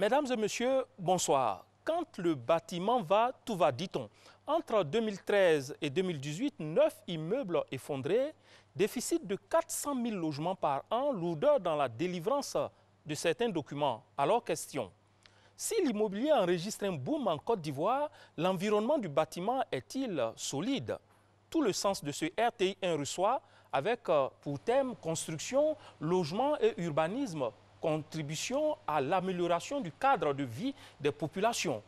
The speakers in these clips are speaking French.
Mesdames et messieurs, bonsoir. Quand le bâtiment va, tout va, dit-on. Entre 2013 et 2018, 9 immeubles effondrés, déficit de 400 000 logements par an, lourdeur dans la délivrance de certains documents. Alors, question. Si l'immobilier enregistre un boom en Côte d'Ivoire, l'environnement du bâtiment est-il solide? Tout le sens de ce RTI 1 reçoit avec pour thème construction, logement et urbanisme, contribution à l'amélioration du cadre de vie des populations.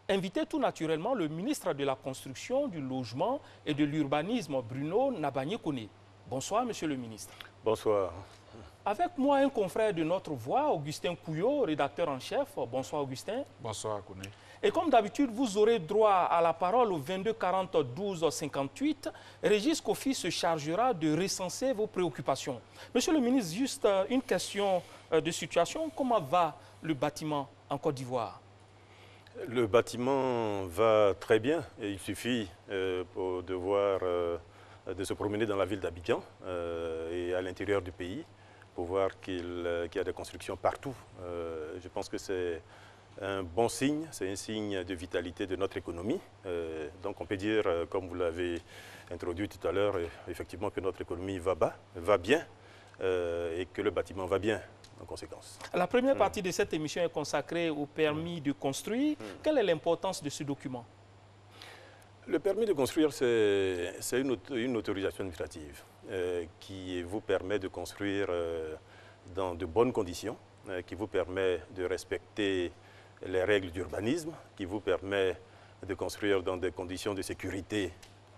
Invité tout naturellement le ministre de la Construction, du Logement et de l'Urbanisme, Bruno Nabagné-Koné. Bonsoir, monsieur le ministre. Bonsoir. Avec moi, un confrère de notre voix, Augustin Couillot, rédacteur en chef. Bonsoir, Augustin. Bonsoir, Koné. Et comme d'habitude, vous aurez droit à la parole au 22 40 12 58. Régis Kofi se chargera de recenser vos préoccupations. Monsieur le ministre, juste une question de situation. Comment va le bâtiment en Côte d'Ivoire? Le bâtiment va très bien. Et il suffit de se promener dans la ville d'Abidjan et à l'intérieur du pays pour voir qu'il y a des constructions partout. Je pense que c'est un bon signe, c'est un signe de vitalité de notre économie. Donc on peut dire, comme vous l'avez introduit tout à l'heure, effectivement que notre économie va bien et que le bâtiment va bien en conséquence. La première partie de cette émission est consacrée au permis de construire. Quelle est l'importance de ce document? Le permis de construire, c'est une autorisation administrative qui vous permet de construire dans de bonnes conditions, qui vous permet de respecter les règles d'urbanisme, qui vous permet de construire dans des conditions de sécurité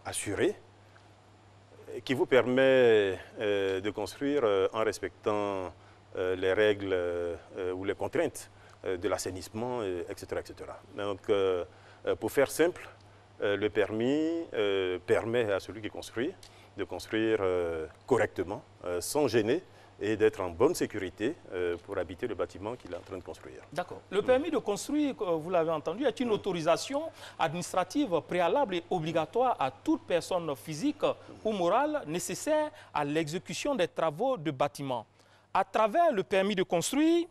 assurées, qui vous permet de construire en respectant les règles ou les contraintes de l'assainissement, etc., etc. Donc, pour faire simple, le permis permet à celui qui construit de construire correctement, sans gêner, et d'être en bonne sécurité pour habiter le bâtiment qu'il est en train de construire. D'accord. Le permis de construire, vous l'avez entendu, est une autorisation administrative préalable et obligatoire à toute personne physique ou morale nécessaire à l'exécution des travaux de bâtiment. À travers le permis de construire,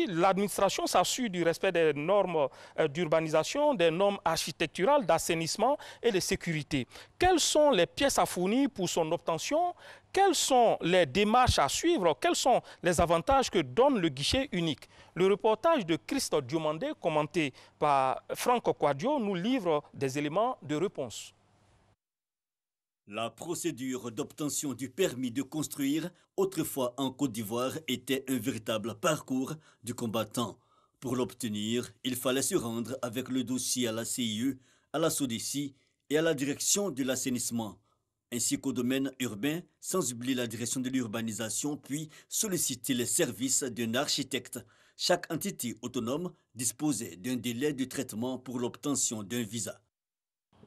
l'administration s'assure du respect des normes d'urbanisation, des normes architecturales, d'assainissement et de sécurité. Quelles sont les pièces à fournir pour son obtention? Quelles sont les démarches à suivre? Quels sont les avantages que donne le guichet unique? Le reportage de Christophe Diomandé, commenté par Franck Quadio, nous livre des éléments de réponse. La procédure d'obtention du permis de construire, autrefois en Côte d'Ivoire, était un véritable parcours du combattant. Pour l'obtenir, il fallait se rendre avec le dossier à la CIE, à la SODECI et à la direction de l'assainissement, ainsi qu'au domaine urbain, sans oublier la direction de l'urbanisation, puis solliciter les services d'un architecte. Chaque entité autonome disposait d'un délai de traitement pour l'obtention d'un visa.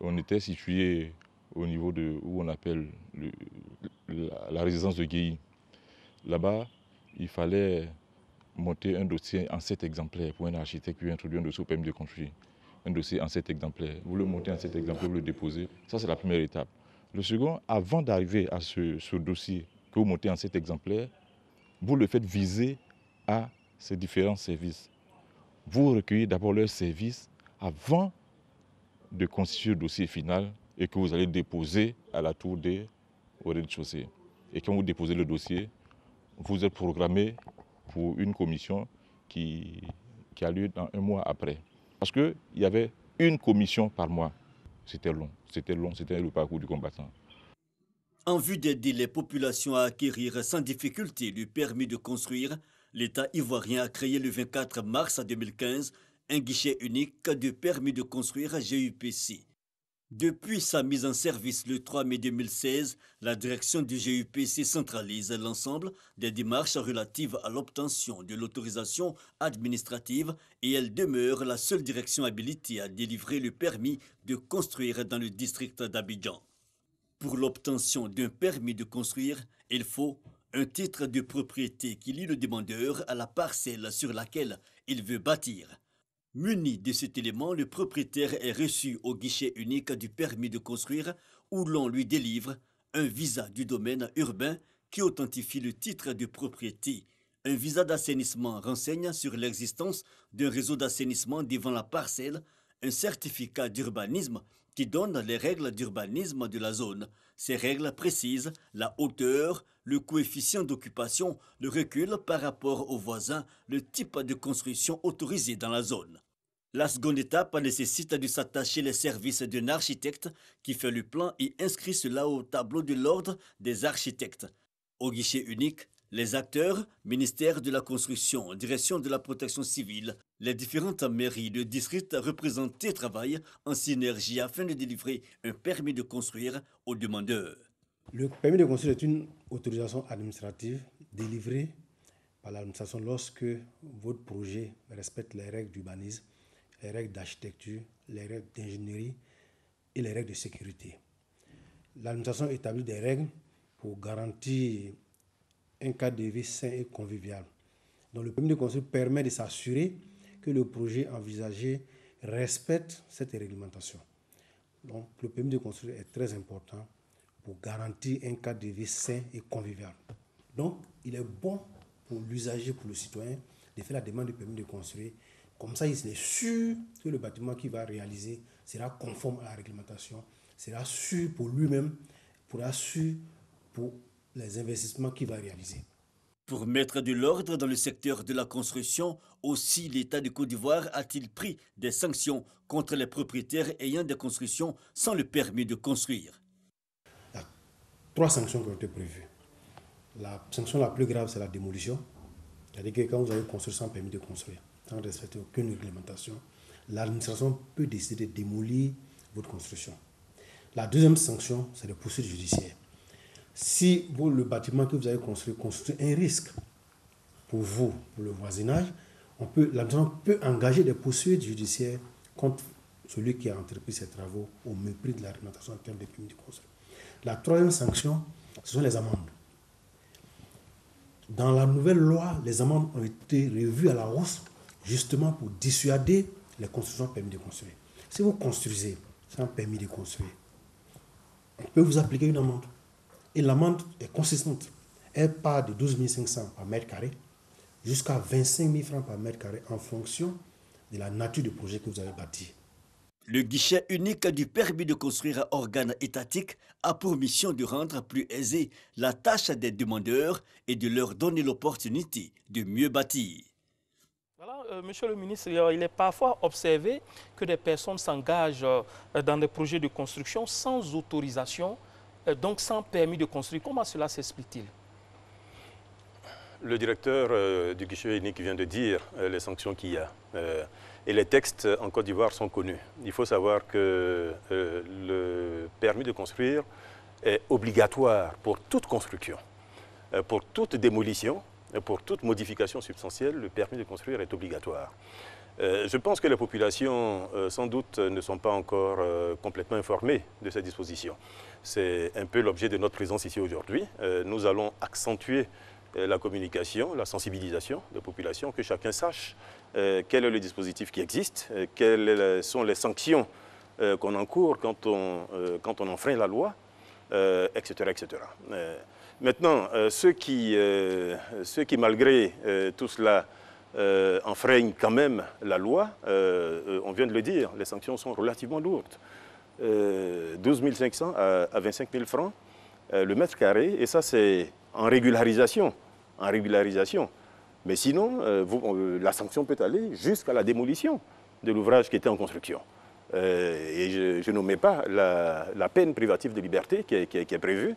On était situé au niveau de où on appelle la résidence de Guéhi. Là-bas, il fallait monter un dossier en 7 exemplaires pour un architecte qui introduire un dossier au permis de construire. Un dossier en 7 exemplaires. Vous le montez en 7 exemplaires, vous le déposez. Ça, c'est la première étape. Le second, avant d'arriver à ce dossier que vous montez en 7 exemplaires, vous le faites viser à ces différents services. Vous recueillez d'abord leurs services avant de constituer le dossier final et que vous allez déposer à la tour D au rez-de-chaussée. Et quand vous déposez le dossier, vous êtes programmé pour une commission qui a lieu dans un mois après. Parce qu'il y avait une commission par mois. C'était long, c'était le parcours du combattant. En vue d'aider les populations à acquérir sans difficulté le permis de construire, l'État ivoirien a créé le 24 mars 2015 un guichet unique de permis de construire GUPC. Depuis sa mise en service le 3 mai 2016, la direction du GUPC centralise l'ensemble des démarches relatives à l'obtention de l'autorisation administrative et elle demeure la seule direction habilitée à délivrer le permis de construire dans le district d'Abidjan. Pour l'obtention d'un permis de construire, il faut un titre de propriété qui lie le demandeur à la parcelle sur laquelle il veut bâtir. Muni de cet élément, le propriétaire est reçu au guichet unique du permis de construire où l'on lui délivre un visa du domaine urbain qui authentifie le titre de propriété. Un visa d'assainissement renseigne sur l'existence d'un réseau d'assainissement devant la parcelle, un certificat d'urbanisme qui donne les règles d'urbanisme de la zone. Ces règles précisent la hauteur, le coefficient d'occupation, le recul par rapport aux voisins, le type de construction autorisé dans la zone. La seconde étape nécessite de s'attacher les services d'un architecte qui fait le plan et inscrit cela au tableau de l'ordre des architectes. Au guichet unique, les acteurs, ministère de la Construction, direction de la Protection civile, les différentes mairies de district représentées travaillent en synergie afin de délivrer un permis de construire aux demandeurs. Le permis de construire est une autorisation administrative délivrée par l'administration lorsque votre projet respecte les règles d'urbanisme, les règles d'architecture, les règles d'ingénierie et les règles de sécurité. L'administration établit des règles pour garantir un cadre de vie sain et convivial. Donc le permis de construire permet de s'assurer que le projet envisagé respecte cette réglementation. Donc le permis de construire est très important pour garantir un cadre de vie sain et convivial. Donc il est bon pour l'usager, pour le citoyen, de faire la demande du permis de construire. Comme ça, il est sûr que le bâtiment qu'il va réaliser sera conforme à la réglementation, sera sûr pour lui-même, sera sûr pour les investissements qu'il va réaliser. Pour mettre de l'ordre dans le secteur de la construction, aussi l'État de Côte d'Ivoire a-t-il pris des sanctions contre les propriétaires ayant des constructions sans le permis de construire. Il y a 3 sanctions qui ont été prévues. La sanction la plus grave, c'est la démolition. C'est-à-dire que quand vous avez construit sans permis de construire, sans respecter aucune réglementation, l'administration peut décider de démolir votre construction. La deuxième sanction, c'est les poursuites judiciaires. Si le bâtiment que vous avez construit constitue un risque pour vous, pour le voisinage, l'administration peut engager des poursuites judiciaires contre celui qui a entrepris ces travaux au mépris de la réglementation en termes de permis de construire. La troisième sanction, ce sont les amendes. Dans la nouvelle loi, les amendes ont été revues à la hausse justement pour dissuader les constructions permis de construire. Si vous construisez sans permis de construire, on peut vous appliquer une amende. Et l'amende est consistante. Elle part de 12 500 par mètre carré jusqu'à 25 000 francs par mètre carré en fonction de la nature du projet que vous avez bâti. Le guichet unique du permis de construire organe étatique a pour mission de rendre plus aisée la tâche des demandeurs et de leur donner l'opportunité de mieux bâtir. Voilà, Monsieur le ministre, il est parfois observé que des personnes s'engagent dans des projets de construction sans autorisation, donc sans permis de construire. Comment cela s'explique-t-il? Le directeur du guichet unique vient de dire les sanctions qu'il y a. Et les textes en Côte d'Ivoire sont connus. Il faut savoir que le permis de construire est obligatoire pour toute construction. Pour toute démolition, pour toute modification substantielle, le permis de construire est obligatoire. Je pense que les populations, sans doute, ne sont pas encore complètement informées de ces dispositions. C'est un peu l'objet de notre présence ici aujourd'hui. Nous allons accentuer la communication, la sensibilisation des populations, que chacun sache quel est le dispositif qui existe, quelles sont les sanctions qu'on encourt quand on enfreint la loi, etc. etc. Maintenant, ceux qui malgré tout cela, enfreignent quand même la loi, on vient de le dire, les sanctions sont relativement lourdes. 12 500 à 25 000 francs le mètre carré, et ça c'est en régularisation. Mais sinon, la sanction peut aller jusqu'à la démolition de l'ouvrage qui était en construction. Et je n'omets pas la peine privative de liberté qui est prévue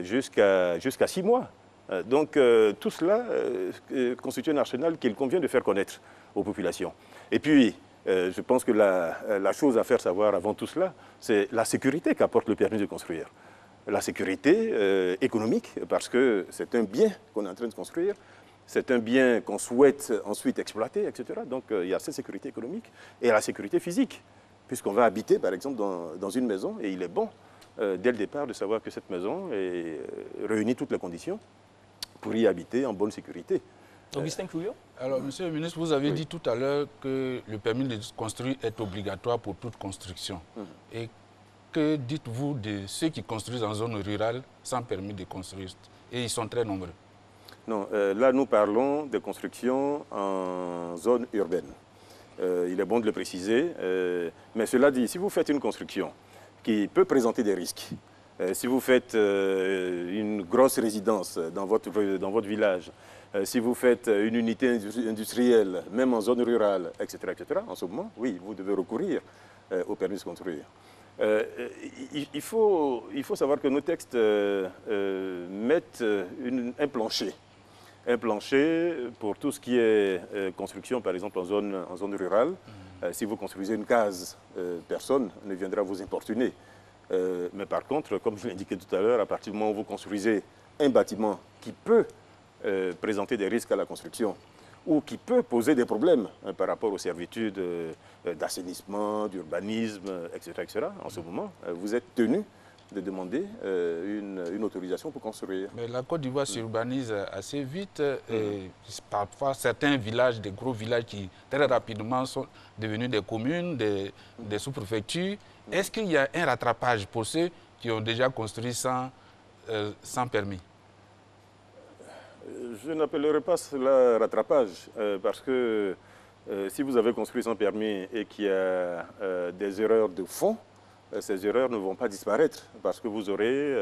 jusqu'à 6 mois. Donc tout cela constitue un arsenal qu'il convient de faire connaître aux populations. Et puis, je pense que la chose à faire savoir avant tout cela, c'est la sécurité qu'apporte le permis de construire. La sécurité économique, parce que c'est un bien qu'on est en train de construire, c'est un bien qu'on souhaite ensuite exploiter, etc. Donc il y a cette sécurité économique et la sécurité physique, puisqu'on va habiter par exemple dans une maison, et il est bon dès le départ de savoir que cette maison réunit toutes les conditions pour y habiter en bonne sécurité. Augustin Couillot. Alors, Monsieur le ministre, vous avez dit tout à l'heure que le permis de construire est obligatoire pour toute construction. Et que dites-vous de ceux qui construisent en zone rurale sans permis de construire? et ils sont très nombreux. Non, là nous parlons de construction en zone urbaine. Il est bon de le préciser, mais cela dit, si vous faites une construction qui peut présenter des risques, si vous faites une grosse résidence dans votre village, si vous faites une unité industrielle, même en zone rurale, etc., en ce moment, oui, vous devez recourir au permis de construire. Il faut savoir que nos textes mettent un plancher. Un plancher pour tout ce qui est construction, par exemple en zone rurale. Si vous construisez une case, personne ne viendra vous importuner. Mais par contre, comme je l'ai indiqué tout à l'heure, à partir du moment où vous construisez un bâtiment qui peut présenter des risques à la construction ou qui peut poser des problèmes par rapport aux servitudes d'assainissement, d'urbanisme, etc., en ce moment, vous êtes tenu de demander une autorisation pour construire. Mais la Côte d'Ivoire s'urbanise assez vite et parfois certains villages, des gros villages qui très rapidement sont devenus des communes, des sous-préfectures. Est-ce qu'il y a un rattrapage pour ceux qui ont déjà construit sans permis? Je n'appellerai pas cela rattrapage parce que si vous avez construit sans permis et qu'il y a des erreurs de fond, ces erreurs ne vont pas disparaître parce que vous aurez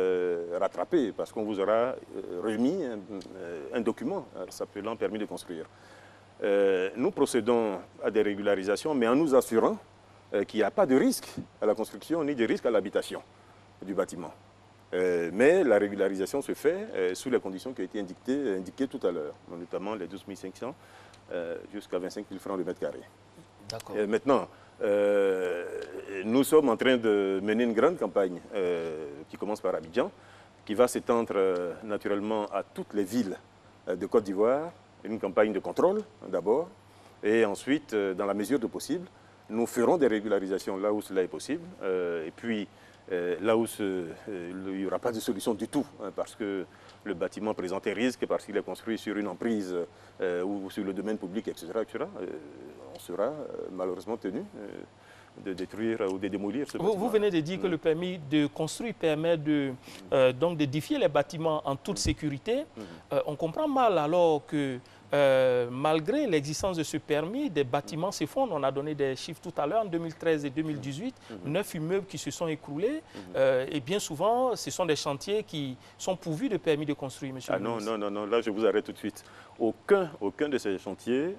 rattrapé, parce qu'on vous aura remis un document s'appelant permis de construire. Nous procédons à des régularisations, mais en nous assurant qu'il n'y a pas de risque à la construction ni de risque à l'habitation du bâtiment. Mais la régularisation se fait sous les conditions qui ont été indiquées tout à l'heure, notamment les 12 500 jusqu'à 25 000 francs le mètre carré. D'accord. Maintenant, nous sommes en train de mener une grande campagne qui commence par Abidjan, qui va s'étendre naturellement à toutes les villes de Côte d'Ivoire, une campagne de contrôle d'abord, et ensuite, dans la mesure du possible, nous ferons des régularisations là où cela est possible, et puis là où il n'y aura pas de solution du tout, parce que le bâtiment présente un risque, parce qu'il est construit sur une emprise ou sur le domaine public, etc., on sera malheureusement tenu de détruire ou de démolir ce bâtiment. Vous venez de dire que le permis de construire permet donc d'édifier les bâtiments en toute sécurité. On comprend mal alors que malgré l'existence de ce permis, des bâtiments s'effondrent. On a donné des chiffres tout à l'heure, en 2013 et 2018, 9 immeubles qui se sont écroulés. Et bien souvent, ce sont des chantiers qui sont pourvus de permis de construire, monsieur le ministre. Non, là je vous arrête tout de suite. Aucun de ces chantiers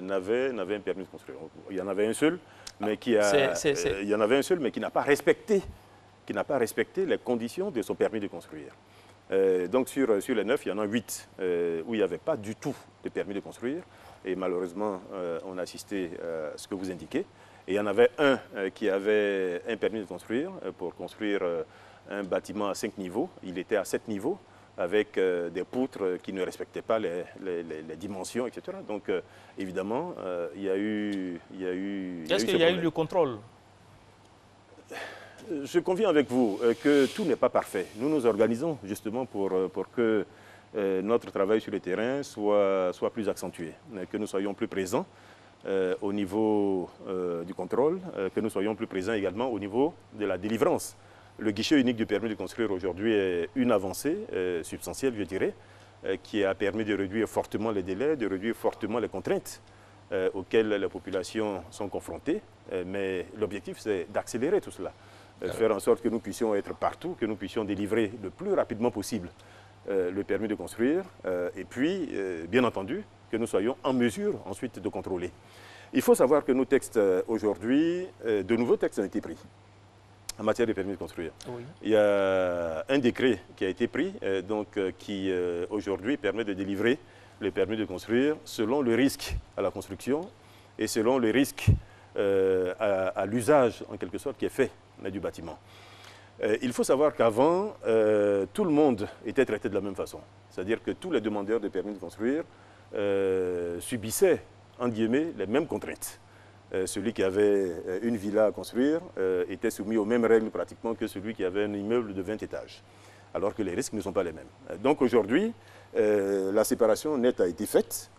n'avait un permis de construire. Il y en avait un seul, mais qui n'a pas respecté les conditions de son permis de construire. Donc sur les 9, il y en a 8 où il n'y avait pas du tout de permis de construire. Et malheureusement, on a assisté à ce que vous indiquez. Et il y en avait un qui avait un permis de construire pour construire un bâtiment à 5 niveaux. Il était à 7 niveaux avec des poutres qui ne respectaient pas les dimensions, etc. Donc évidemment, il y a eu... Est-ce qu'il y a eu le contrôle? Je conviens avec vous que tout n'est pas parfait. Nous nous organisons justement pour que notre travail sur le terrain soit plus accentué, que nous soyons plus présents au niveau du contrôle, que nous soyons plus présents également au niveau de la délivrance. Le guichet unique du permis de construire aujourd'hui est une avancée substantielle, je dirais, qui a permis de réduire fortement les délais, de réduire fortement les contraintes auxquelles les populations sont confrontées. Mais l'objectif, c'est d'accélérer tout cela. Faire en sorte que nous puissions être partout, que nous puissions délivrer le plus rapidement possible le permis de construire, et puis, bien entendu, que nous soyons en mesure ensuite de contrôler. Il faut savoir que nos textes aujourd'hui, de nouveaux textes ont été pris en matière de permis de construire. Oui. Il y a un décret qui a été pris, qui aujourd'hui permet de délivrer le permis de construire selon le risque à la construction et selon le risque à l'usage, en quelque sorte, qui est fait du bâtiment. Il faut savoir qu'avant, tout le monde était traité de la même façon. C'est-à-dire que tous les demandeurs de permis de construire subissaient, en guillemets, les mêmes contraintes. Celui qui avait une villa à construire était soumis aux mêmes règles pratiquement que celui qui avait un immeuble de 20 étages, alors que les risques ne sont pas les mêmes. Donc aujourd'hui, la séparation nette a été faite.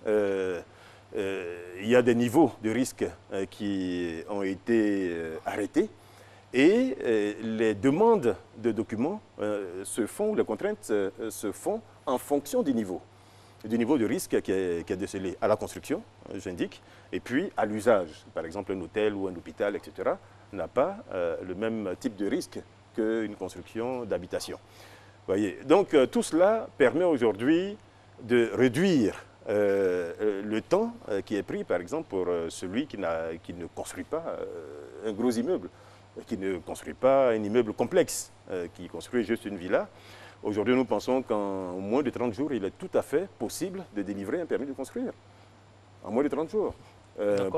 Il y a des niveaux de risque qui ont été arrêtés et les demandes de documents se font, les contraintes se font en fonction du niveau de risque qui est décelé à la construction, j'indique, et puis à l'usage. Par exemple, un hôtel ou un hôpital, etc., n'a pas le même type de risque qu'une construction d'habitation. Voyez. Donc tout cela permet aujourd'hui de réduire le temps qui est pris, par exemple, pour celui qui ne construit pas un gros immeuble, qui ne construit pas un immeuble complexe, qui construit juste une villa. Aujourd'hui, nous pensons qu'en moins de 30 jours, il est tout à fait possible de délivrer un permis de construire. En moins de 30 jours.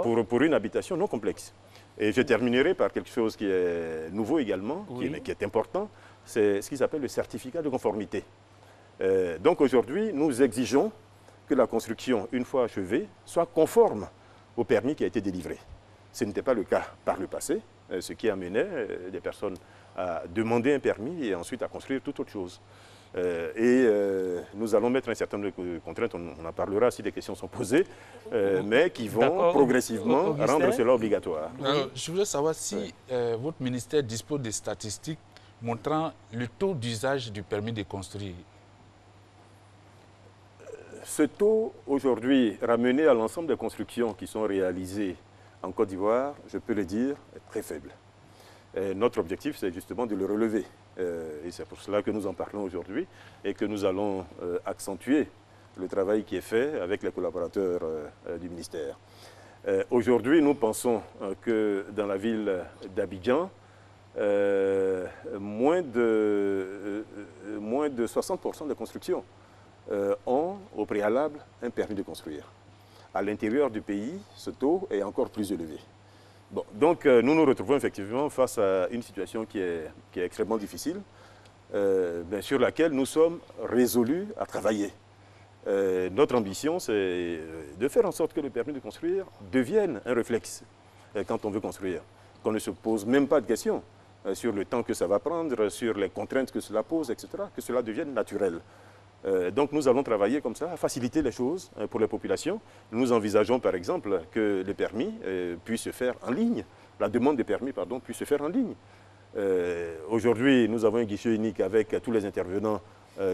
Pour une habitation non complexe. Et je terminerai par quelque chose qui est nouveau également, oui, qui est important, c'est ce qui s'appelle le certificat de conformité. Donc aujourd'hui, nous exigeons que la construction, une fois achevée, soit conforme au permis qui a été délivré. Ce n'était pas le cas par le passé, ce qui amenait des personnes à demander un permis et ensuite à construire toute autre chose. Nous allons mettre un certain nombre de contraintes, on en parlera si des questions sont posées, mais qui vont progressivement rendre cela obligatoire. Alors, je voulais savoir si votre ministère dispose de statistiques montrant le taux d'usage du permis de construire. Ce taux, aujourd'hui, ramené à l'ensemble des constructions qui sont réalisées en Côte d'Ivoire, je peux le dire, est très faible. Notre objectif, c'est justement de le relever. Et c'est pour cela que nous en parlons aujourd'hui et que nous allons accentuer le travail qui est fait avec les collaborateurs du ministère. Aujourd'hui, nous pensons que dans la ville d'Abidjan, moins de 60% des constructions ont au préalable un permis de construire. À l'intérieur du pays, ce taux est encore plus élevé. Bon, donc nous nous retrouvons effectivement face à une situation qui est extrêmement difficile, sur laquelle nous sommes résolus à travailler. Notre ambition, c'est de faire en sorte que le permis de construire devienne un réflexe quand on veut construire, qu'on ne se pose même pas de questions sur le temps que ça va prendre, sur les contraintes que cela pose, etc., que cela devienne naturel. Donc nous allons travailler comme ça, à faciliter les choses pour les populations. Nous envisageons par exemple que les permis puissent se faire en ligne, la demande des permis, pardon, puisse se faire en ligne. Aujourd'hui, nous avons un guichet unique avec tous les intervenants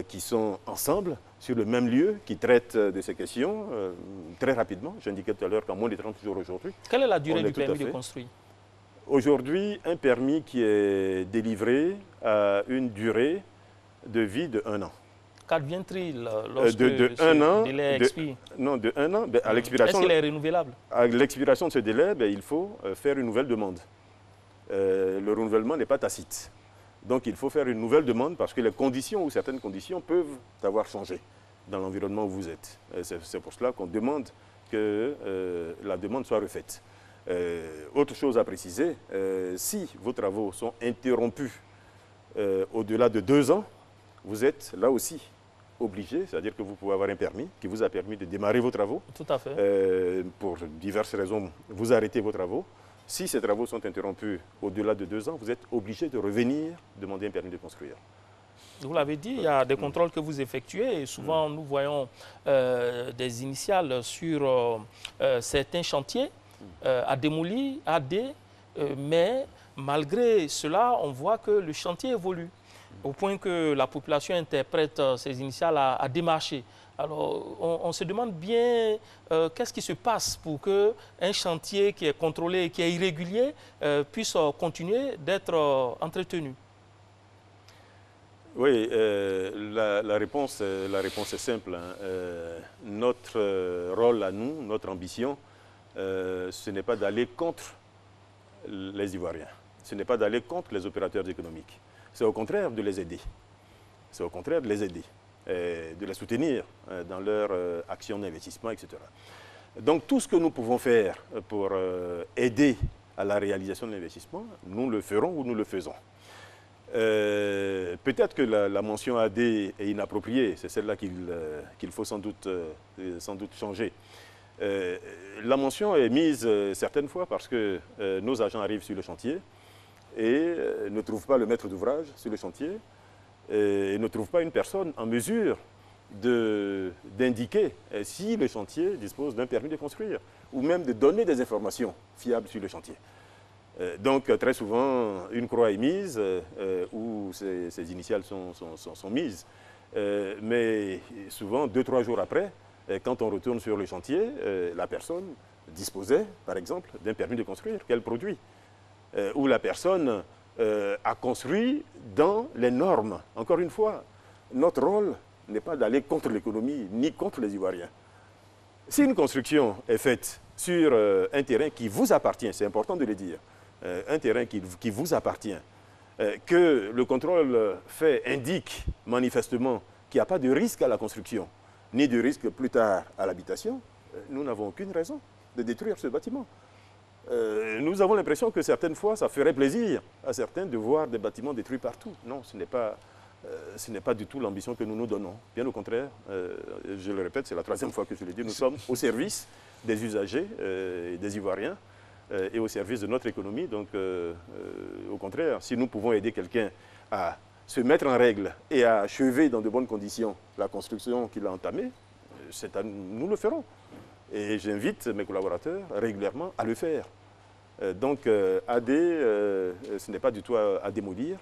qui sont ensemble sur le même lieu, qui traitent de ces questions très rapidement. J'indiquais tout à l'heure qu'en moins de 30 jours aujourd'hui. Quelle est la durée du permis de construire? Aujourd'hui, un permis qui est délivré a une durée de vie de 1 an. Qu'adviendrait-il lorsque ce délai expire? Non, de 1 an, à l'expiration... Est-ce qu'il est renouvelable? À l'expiration de ce délai, il faut faire une nouvelle demande. Le renouvellement n'est pas tacite. Donc il faut faire une nouvelle demande parce que les conditions ou certaines conditions peuvent avoir changé dans l'environnement où vous êtes. C'est pour cela qu'on demande que la demande soit refaite. Autre chose à préciser, si vos travaux sont interrompus au-delà de 2 ans, vous êtes là aussi obligé, c'est-à-dire que vous pouvez avoir un permis qui vous a permis de démarrer vos travaux. Tout à fait. Pour diverses raisons, vous arrêtez vos travaux. Si ces travaux sont interrompus au-delà de 2 ans, vous êtes obligé de revenir demander un permis de construire. Vous l'avez dit, il y a des contrôles que vous effectuez et souvent nous voyons des initiales sur certains chantiers, Adémouli, AD, mais malgré cela, on voit que le chantier évolue au point que la population interprète ces initiales à démarcher. Alors, on se demande bien qu'est-ce qui se passe pour qu'un chantier qui est contrôlé, qui est irrégulier, puisse continuer d'être entretenu. Oui, la réponse est simple. Notre rôle à nous, notre ambition, ce n'est pas d'aller contre les Ivoiriens. Ce n'est pas d'aller contre les opérateurs économiques. C'est au contraire de les aider. C'est au contraire de les aider, de les soutenir dans leur action d'investissement, etc. Donc tout ce que nous pouvons faire pour aider à la réalisation de l'investissement, nous le ferons ou nous le faisons. Peut-être que la mention AD est inappropriée, c'est celle-là qu'il faut sans doute changer. La mention est mise certaines fois parce que nos agents arrivent sur le chantier et ne trouvent pas le maître d'ouvrage sur le chantier et ne trouvent pas une personne en mesure d'indiquer si le chantier dispose d'un permis de construire ou même de donner des informations fiables sur le chantier. Donc très souvent, une croix est mise ou ces initiales sont mises. Mais souvent, 2-3 jours après, quand on retourne sur le chantier, la personne disposait, par exemple, d'un permis de construire qu'elle produit. Où la personne a construit dans les normes. Encore une fois, notre rôle n'est pas d'aller contre l'économie ni contre les Ivoiriens. Si une construction est faite sur un terrain qui vous appartient, c'est important de le dire, un terrain qui vous appartient, que le contrôle fait indique manifestement qu'il n'y a pas de risque à la construction, ni de risque plus tard à l'habitation, nous n'avons aucune raison de détruire ce bâtiment. Nous avons l'impression que certaines fois, ça ferait plaisir à certains de voir des bâtiments détruits partout. Non, ce n'est pas du tout l'ambition que nous nous donnons. Bien au contraire, je le répète, c'est la 3e fois que je le dis, nous sommes au service des usagers et des Ivoiriens et au service de notre économie. Donc, au contraire, si nous pouvons aider quelqu'un à se mettre en règle et à achever dans de bonnes conditions la construction qu'il a entamée, nous le ferons. Et j'invite mes collaborateurs régulièrement à le faire. Donc, AD, ce n'est pas du tout à démolir.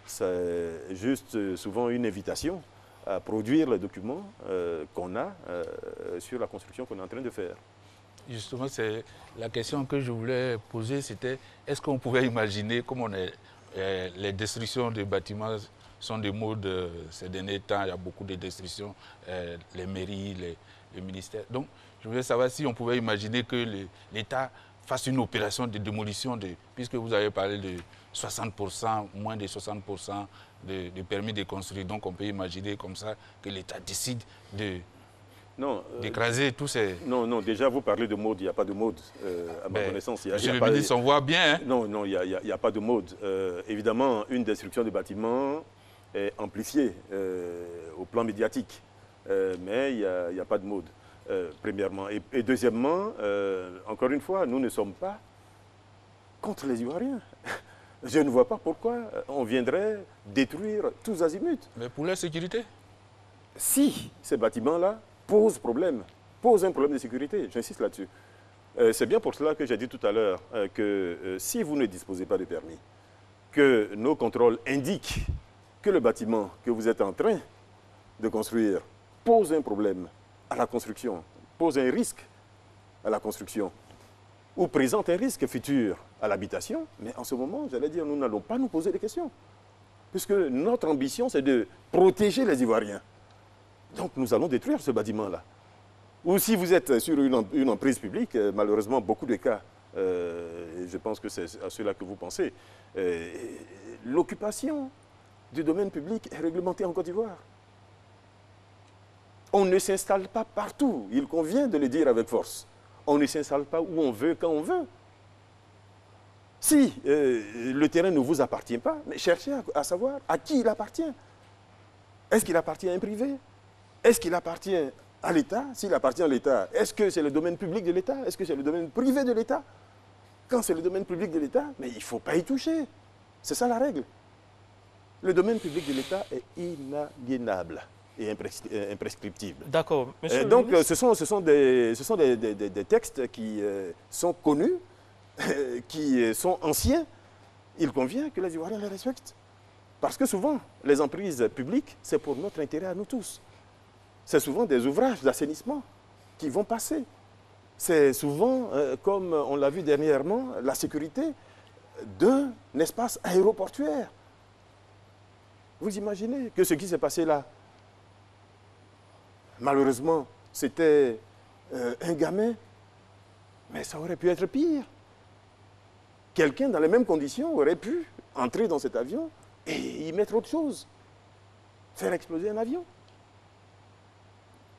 C'est juste souvent une invitation à produire les documents qu'on a sur la construction qu'on est en train de faire. Justement, c'est la question que je voulais poser, c'était est-ce qu'on pouvait imaginer comment les destructions de bâtiments sont des modes ces derniers temps, il y a beaucoup de destructions, les mairies, les ministères. Donc, je voulais savoir si on pouvait imaginer que l'État fasse une opération de démolition, puisque vous avez parlé de 60%, moins de 60% de permis de construire. Donc, on peut imaginer comme ça que l'État décide d'écraser tous ces... Non, déjà, vous parlez de mode. Il n'y a pas de mode, à ma connaissance. Monsieur le ministre, on voit bien. Hein? Non, il n'y a pas de mode. Évidemment, une destruction de bâtiments est amplifiée au plan médiatique. Mais il n'y a pas de mode, premièrement. Et deuxièmement, encore une fois, nous ne sommes pas contre les Ivoiriens. Je ne vois pas pourquoi on viendrait détruire tous azimuts. Mais pour la sécurité? Si ces bâtiments-là posent un problème de sécurité, j'insiste là-dessus. C'est bien pour cela que j'ai dit tout à l'heure que si vous ne disposez pas de permis, que nos contrôles indiquent que le bâtiment que vous êtes en train de construire pose un problème à la construction, pose un risque à la construction, ou présente un risque futur à l'habitation, mais en ce moment, j'allais dire, nous n'allons pas nous poser des questions. Puisque notre ambition, c'est de protéger les Ivoiriens. Donc nous allons détruire ce bâtiment-là. Ou si vous êtes sur une emprise publique, malheureusement, beaucoup de cas, je pense que c'est à cela que vous pensez, l'occupation du domaine public est réglementée en Côte d'Ivoire. On ne s'installe pas partout, il convient de le dire avec force. On ne s'installe pas où on veut, quand on veut. Si le terrain ne vous appartient pas, mais cherchez à savoir à qui il appartient. Est-ce qu'il appartient à un privé? Est-ce qu'il appartient à l'État? S'il appartient à l'État, est-ce que c'est le domaine public de l'État? Est-ce que c'est le domaine privé de l'État? Quand c'est le domaine public de l'État, mais il ne faut pas y toucher. C'est ça la règle. Le domaine public de l'État est inaliénable et imprescriptible. D'accord. Donc, ce sont des textes qui sont connus, qui sont anciens. Il convient que les Ivoiriens les respectent. Parce que souvent, les emprises publiques, c'est pour notre intérêt à nous tous. C'est souvent des ouvrages d'assainissement qui vont passer. C'est souvent, comme on l'a vu dernièrement, la sécurité d'un espace aéroportuaire. Vous imaginez que ce qui s'est passé là, malheureusement, c'était un gamin, mais ça aurait pu être pire. Quelqu'un dans les mêmes conditions aurait pu entrer dans cet avion et y mettre autre chose, faire exploser un avion.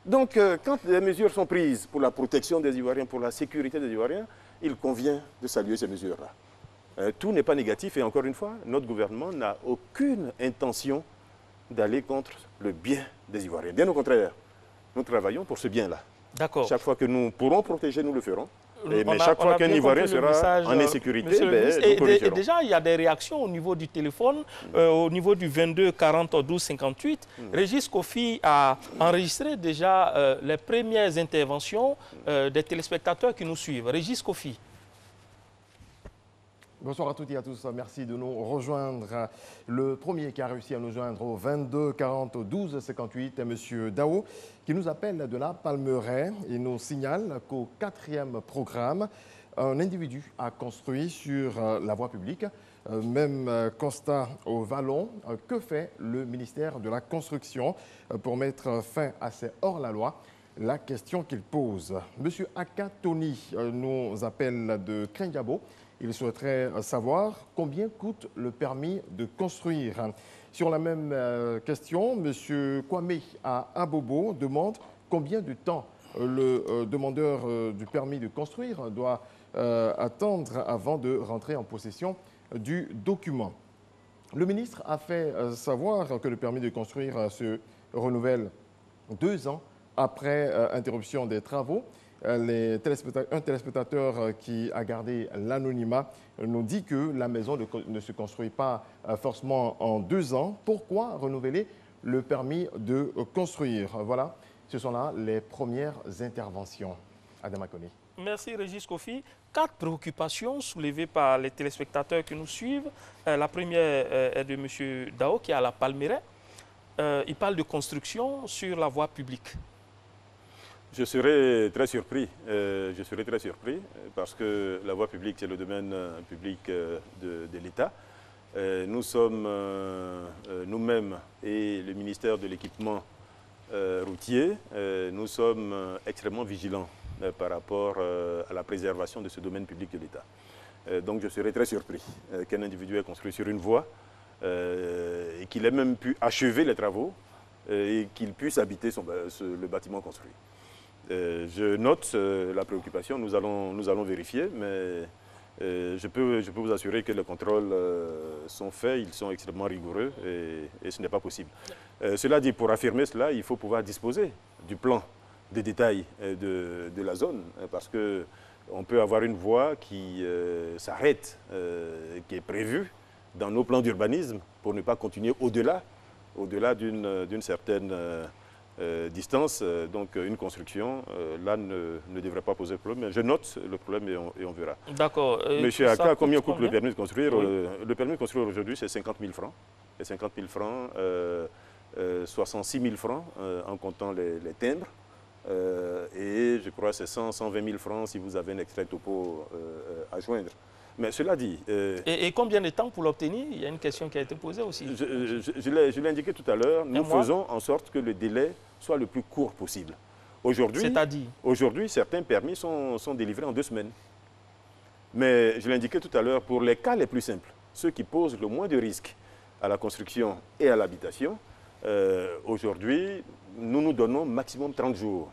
Donc, quand les mesures sont prises pour la protection des Ivoiriens, pour la sécurité des Ivoiriens, il convient de saluer ces mesures-là. Tout n'est pas négatif et encore une fois, notre gouvernement n'a aucune intention d'aller contre le bien des Ivoiriens. Bien au contraire, nous travaillons pour ce bien-là. D'accord. Chaque fois que nous pourrons protéger, nous le ferons. Mais chaque fois qu'un Ivoirien sera en insécurité, nous corrigerons. Et déjà, il y a des réactions au niveau du téléphone, au niveau du 22 40 12 58. Régis Kofi a enregistré déjà les premières interventions des téléspectateurs qui nous suivent. Régis Kofi. Bonsoir à toutes et à tous. Merci de nous rejoindre. Le premier qui a réussi à nous joindre au 22 40 12 58 est M. Dao, qui nous appelle de la Palmeraie. Il nous signale qu'au 4e programme, un individu a construit sur la voie publique. Même constat au Vallon. Que fait le ministère de la Construction pour mettre fin à ces hors-la-loi? La question qu'il pose. M. Akatoni nous appelle de Kringabo. Il souhaiterait savoir combien coûte le permis de construire. Sur la même question, M. Kwame à Abobo demande combien de temps le demandeur du permis de construire doit attendre avant de rentrer en possession du document. Le ministre a fait savoir que le permis de construire se renouvelle 2 ans après interruption des travaux. Un téléspectateur qui a gardé l'anonymat nous dit que la maison ne se construit pas forcément en 2 ans. Pourquoi renouveler le permis de construire? Voilà, ce sont là les premières interventions. Adama Kone. Merci Régis Kofi. 4 préoccupations soulevées par les téléspectateurs qui nous suivent. La première est de M. Dao qui est à la Palmeraie. Il parle de construction sur la voie publique. Je serais très surpris. Parce que la voie publique, c'est le domaine public de l'État. Nous sommes nous-mêmes et le ministère de l'équipement routier, nous sommes extrêmement vigilants par rapport à la préservation de ce domaine public de l'État. Donc je serais très surpris qu'un individu ait construit sur une voie et qu'il ait même pu achever les travaux et qu'il puisse habiter le bâtiment construit. Je note la préoccupation, nous allons vérifier, mais je peux vous assurer que les contrôles sont faits, ils sont extrêmement rigoureux et ce n'est pas possible. Cela dit, pour affirmer cela, il faut pouvoir disposer du plan de détail de la zone, parce qu'on peut avoir une voie qui s'arrête, qui est prévue dans nos plans d'urbanisme pour ne pas continuer au-delà d'une certaine distance. Donc une construction, là, ne devrait pas poser de problème. Je note le problème et on verra. D'accord. Monsieur Aka, combien coûte le permis de construire? Oui. Le permis de construire aujourd'hui, c'est 50 000 francs. Et 50 000 francs, 66 000 francs en comptant les timbres. Et je crois que c'est 120 000 francs si vous avez un extrait topo à joindre. Mais cela dit... Et combien de temps pour l'obtenir? Il y a une question qui a été posée aussi. Je l'ai indiqué tout à l'heure, nous faisons en sorte que le délai soit le plus court possible. C'est-à-dire? Aujourd'hui, certains permis sont délivrés en 2 semaines. Mais je l'ai indiqué tout à l'heure, pour les cas les plus simples, ceux qui posent le moins de risques à la construction et à l'habitation, aujourd'hui, nous donnons maximum 30 jours.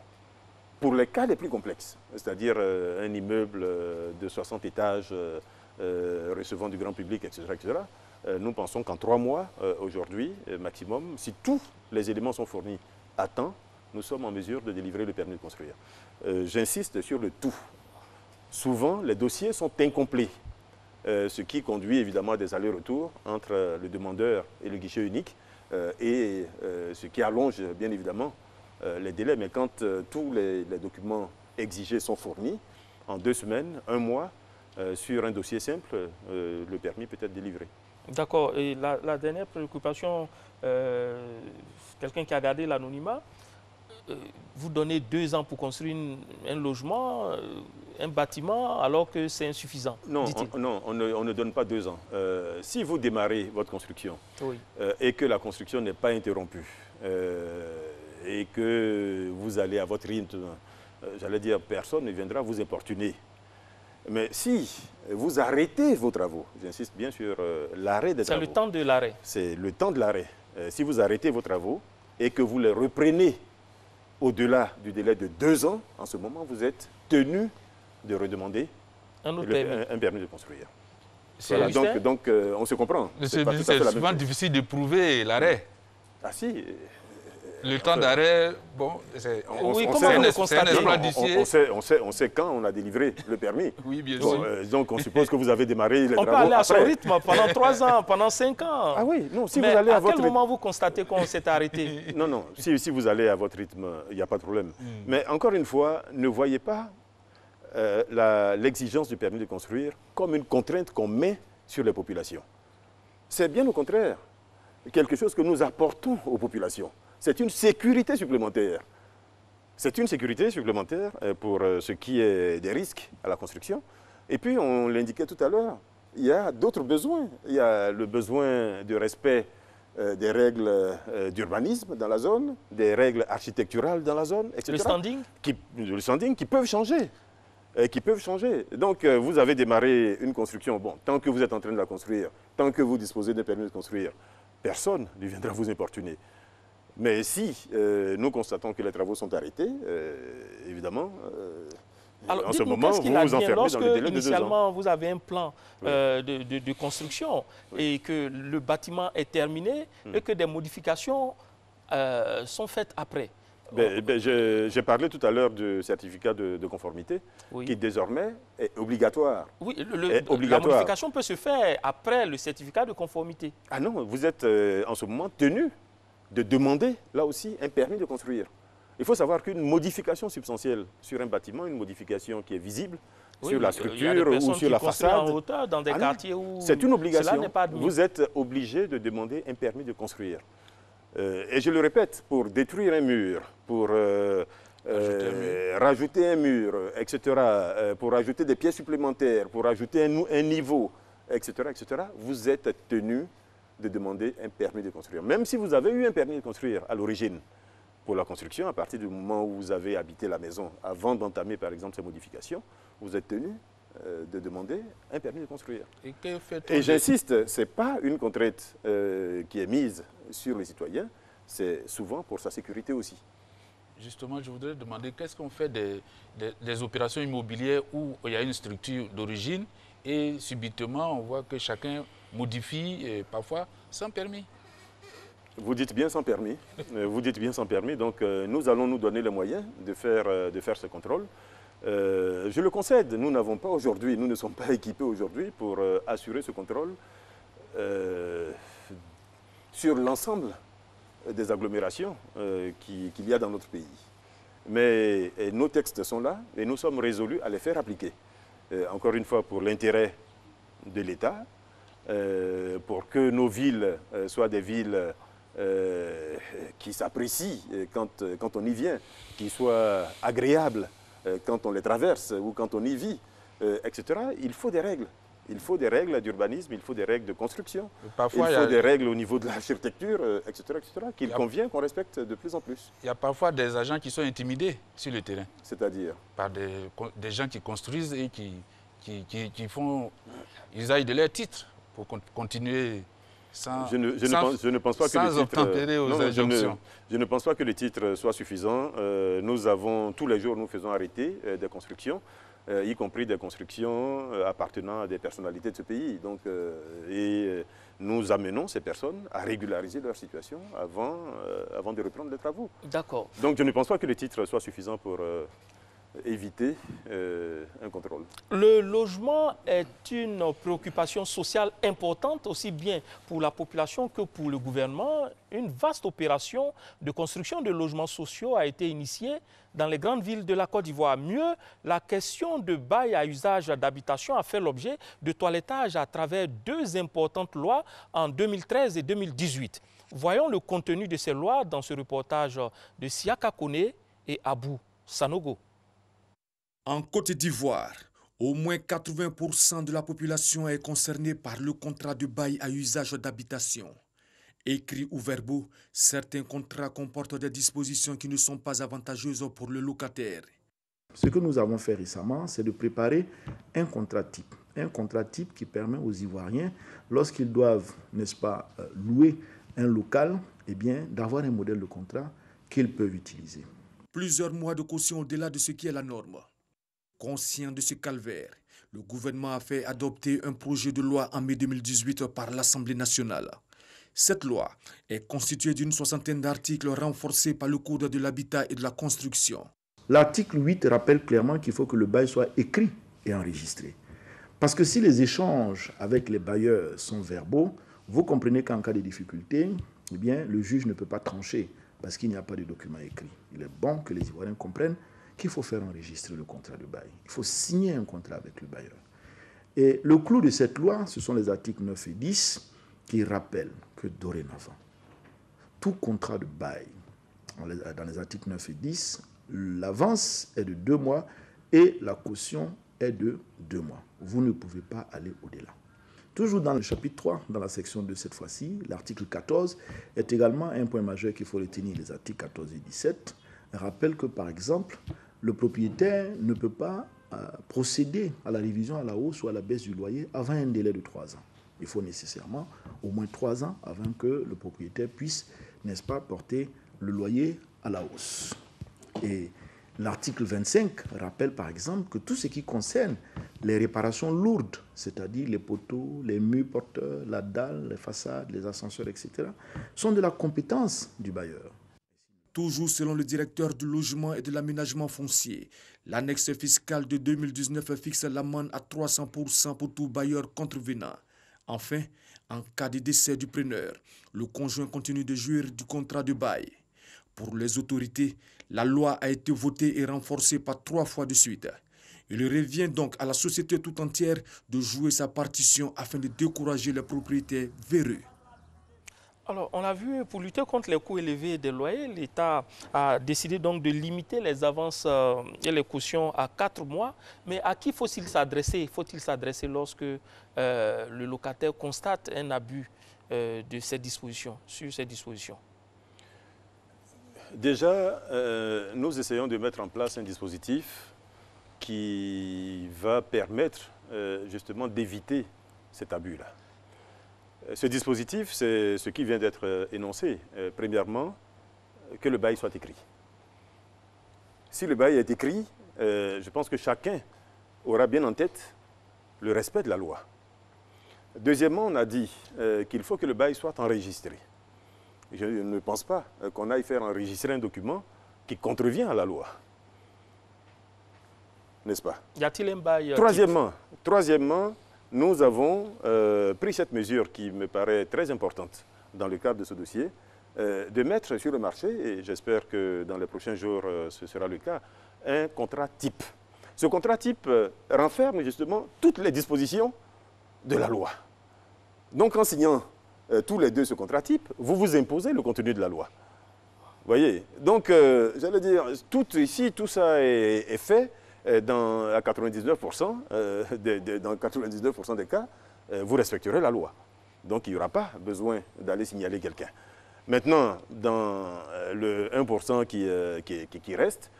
Pour les cas les plus complexes, c'est-à-dire un immeuble de 60 étages recevant du grand public, etc., nous pensons qu'en 3 mois, aujourd'hui, maximum, si tous les éléments sont fournis à temps, nous sommes en mesure de délivrer le permis de construire. J'insiste sur le tout. Souvent, les dossiers sont incomplets, ce qui conduit évidemment à des allers-retours entre le demandeur et le guichet unique, et ce qui allonge bien évidemment les délais. Mais quand tous les documents exigés sont fournis, en 2 semaines, 1 mois, sur un dossier simple, le permis peut être délivré. D'accord. Et la dernière préoccupation, quelqu'un qui a gardé l'anonymat, vous donnez 2 ans pour construire un logement, un bâtiment, alors que c'est insuffisant. Non, on ne donne pas 2 ans. Si vous démarrez votre construction et que la construction n'est pas interrompue, et que vous allez à votre rythme, j'allais dire, personne ne viendra vous importuner. Mais si vous arrêtez vos travaux, j'insiste bien sur l'arrêt des travaux. C'est le temps de l'arrêt. C'est le temps de l'arrêt. Si vous arrêtez vos travaux et que vous les reprenez au-delà du délai de 2 ans, en ce moment, vous êtes tenu de redemander un permis de construire. Voilà, donc on se comprend. C'est souvent difficile de prouver l'arrêt. Ah si. Le temps d'arrêt, bon, c'est... Oui, comment vous le constatez? On sait quand on a délivré le permis. Oui, bien sûr. Donc on suppose que vous avez démarré les travaux. On peut aller à son rythme pendant 3 ans, pendant 5 ans. Ah oui, non, si mais vous allez à votre quel moment vous constatez qu'on s'est arrêté? Non, si vous allez à votre rythme, il n'y a pas de problème. Mais encore une fois, ne voyez pas l'exigence du permis de construire comme une contrainte qu'on met sur les populations. C'est bien au contraire quelque chose que nous apportons aux populations. C'est une sécurité supplémentaire. C'est une sécurité supplémentaire pour ce qui est des risques à la construction. Et puis, on l'indiquait tout à l'heure, il y a d'autres besoins. Il y a le besoin de respect des règles d'urbanisme dans la zone, des règles architecturales dans la zone, etc. Le standing qui peuvent changer. Donc, vous avez démarré une construction. Bon, tant que vous êtes en train de la construire, tant que vous disposez d'un permis de construire, personne ne viendra vous importuner. Mais si nous constatons que les travaux sont arrêtés, évidemment, alors, en ce moment, vous vous enfermez dans le délai de 2 ans. Initialement, vous avez un plan de construction et que le bâtiment est terminé et que des modifications sont faites après. J'ai parlé tout à l'heure du certificat de conformité qui désormais est obligatoire. Oui, la modification peut se faire après le certificat de conformité. Ah non, vous êtes en ce moment tenu de demander là aussi un permis de construire. Il faut savoir qu'une modification substantielle sur un bâtiment, une modification qui est visible sur la structure ou sur la façade, en hauteur dans des quartiers où c'est une obligation. Cela n'est pas admis. Vous êtes obligé de demander un permis de construire. Et je le répète, pour détruire un mur, pour rajouter un mur, etc., pour rajouter des pièces supplémentaires, pour ajouter un niveau, etc., vous êtes tenu de demander un permis de construire. Même si vous avez eu un permis de construire à l'origine pour la construction, à partir du moment où vous avez habité la maison, avant d'entamer par exemple ces modifications, vous êtes tenu de demander un permis de construire. Et j'insiste, ce n'est pas une contrainte qui est mise sur les citoyens, c'est souvent pour sa sécurité aussi. Justement, je voudrais demander qu'est-ce qu'on fait des opérations immobilières où il y a une structure d'origine et subitement on voit que chacun modifie et parfois sans permis. Vous dites bien sans permis. Vous dites bien sans permis. Donc nous allons nous donner les moyens de faire ce contrôle. Je le concède, nous n'avons pas aujourd'hui, nous ne sommes pas équipés aujourd'hui pour assurer ce contrôle sur l'ensemble des agglomérations qu'il y a dans notre pays. Mais nos textes sont là et nous sommes résolus à les faire appliquer. Encore une fois, pour l'intérêt de l'État, pour que nos villes soient des villes qui s'apprécient quand on y vient, qui soient agréables quand on les traverse ou quand on y vit, etc. Il faut des règles. Il faut des règles d'urbanisme, il faut des règles de construction, il faut des règles au niveau de l'architecture, etc., qu'il convient qu'on respecte de plus en plus. Il y a parfois des agents qui sont intimidés sur le terrain. C'est-à-dire? Par des gens qui construisent et qui font usage de leurs titres pour continuer sans je ne pense pas que je ne pense pas que le titre soit suffisant. Nous avons, tous les jours, nous faisons arrêter des constructions, y compris des constructions appartenant à des personnalités de ce pays. Donc, et nous amenons ces personnes à régulariser leur situation avant de reprendre les travaux. D'accord. Donc je ne pense pas que le titre soit suffisant pour éviter un contrôle. Le logement est une préoccupation sociale importante, aussi bien pour la population que pour le gouvernement. Une vaste opération de construction de logements sociaux a été initiée dans les grandes villes de la Côte d'Ivoire. Mieux, la question de bail à usage d'habitation a fait l'objet de toilettage à travers 2 importantes lois en 2013 et 2018. Voyons le contenu de ces lois dans ce reportage de Siaka Kone et Abou Sanogo. En Côte d'Ivoire, au moins 80% de la population est concernée par le contrat de bail à usage d'habitation. Écrits ou verbaux, certains contrats comportent des dispositions qui ne sont pas avantageuses pour le locataire. Ce que nous avons fait récemment, c'est de préparer un contrat type. Un contrat type qui permet aux Ivoiriens, lorsqu'ils doivent, n'est-ce pas, louer un local, eh bien, d'avoir un modèle de contrat qu'ils peuvent utiliser. Plusieurs mois de caution au-delà de ce qui est la norme. Conscient de ce calvaire, le gouvernement a fait adopter un projet de loi en mai 2018 par l'Assemblée nationale. Cette loi est constituée d'une 60aine d'articles renforcés par le Code de l'habitat et de la construction. L'article 8 rappelle clairement qu'il faut que le bail soit écrit et enregistré. Parce que si les échanges avec les bailleurs sont verbaux, vous comprenez qu'en cas de difficulté, eh bien, le juge ne peut pas trancher parce qu'il n'y a pas de document écrit. Il est bon que les Ivoiriens comprennent qu'il faut faire enregistrer le contrat de bail. Il faut signer un contrat avec le bailleur. Et le clou de cette loi, ce sont les articles 9 et 10 qui rappellent que dorénavant, tout contrat de bail, dans les articles 9 et 10, l'avance est de 2 mois et la caution est de 2 mois. Vous ne pouvez pas aller au-delà. Toujours dans le chapitre 3, dans la section 2 cette fois-ci, l'article 14 est également un point majeur qu'il faut retenir. Les articles 14 et 17 rappellent que, par exemple, le propriétaire ne peut pas procéder à la révision, à la hausse ou à la baisse du loyer avant un délai de 3 ans. Il faut nécessairement au moins 3 ans avant que le propriétaire puisse, n'est-ce pas, porter le loyer à la hausse. Et l'article 25 rappelle par exemple que tout ce qui concerne les réparations lourdes, c'est-à-dire les poteaux, les murs porteurs, la dalle, les façades, les ascenseurs, etc., sont de la compétence du bailleur. Toujours selon le directeur du logement et de l'aménagement foncier, l'annexe fiscale de 2019 fixe l'amende à 300% pour tout bailleur contrevenant. Enfin, en cas de décès du preneur, le conjoint continue de jouir du contrat de bail. Pour les autorités, la loi a été votée et renforcée par 3 fois de suite. Il revient donc à la société tout entière de jouer sa partition afin de décourager les propriétaires véreux. Alors, on l'a vu, pour lutter contre les coûts élevés des loyers, l'État a décidé donc de limiter les avances et les cautions à 4 mois. Mais à qui faut-il s'adresser? Faut-il s'adresser lorsque le locataire constate un abus de ces dispositions, sur ces dispositions? Déjà, nous essayons de mettre en place un dispositif qui va permettre justement d'éviter cet abus-là. Ce dispositif, c'est ce qui vient d'être énoncé. Premièrement, que le bail soit écrit. Si le bail est écrit, je pense que chacun aura bien en tête le respect de la loi. Deuxièmement, on a dit qu'il faut que le bail soit enregistré. Je ne pense pas qu'on aille faire enregistrer un document qui contrevient à la loi. N'est-ce pas? Y a-t-il un bail? Troisièmement, nous avons pris cette mesure qui me paraît très importante dans le cadre de ce dossier, de mettre sur le marché, et j'espère que dans les prochains jours ce sera le cas, un contrat type. Ce contrat type renferme justement toutes les dispositions de la loi. Donc en signant tous les deux ce contrat type, vous vous imposez le contenu de la loi. Vous voyez? Donc, j'allais dire, ici, tout ça est fait à 99%, dans 99% des cas, vous respecterez la loi. Donc, il n'y aura pas besoin d'aller signaler quelqu'un. Maintenant, dans le 1% qui reste,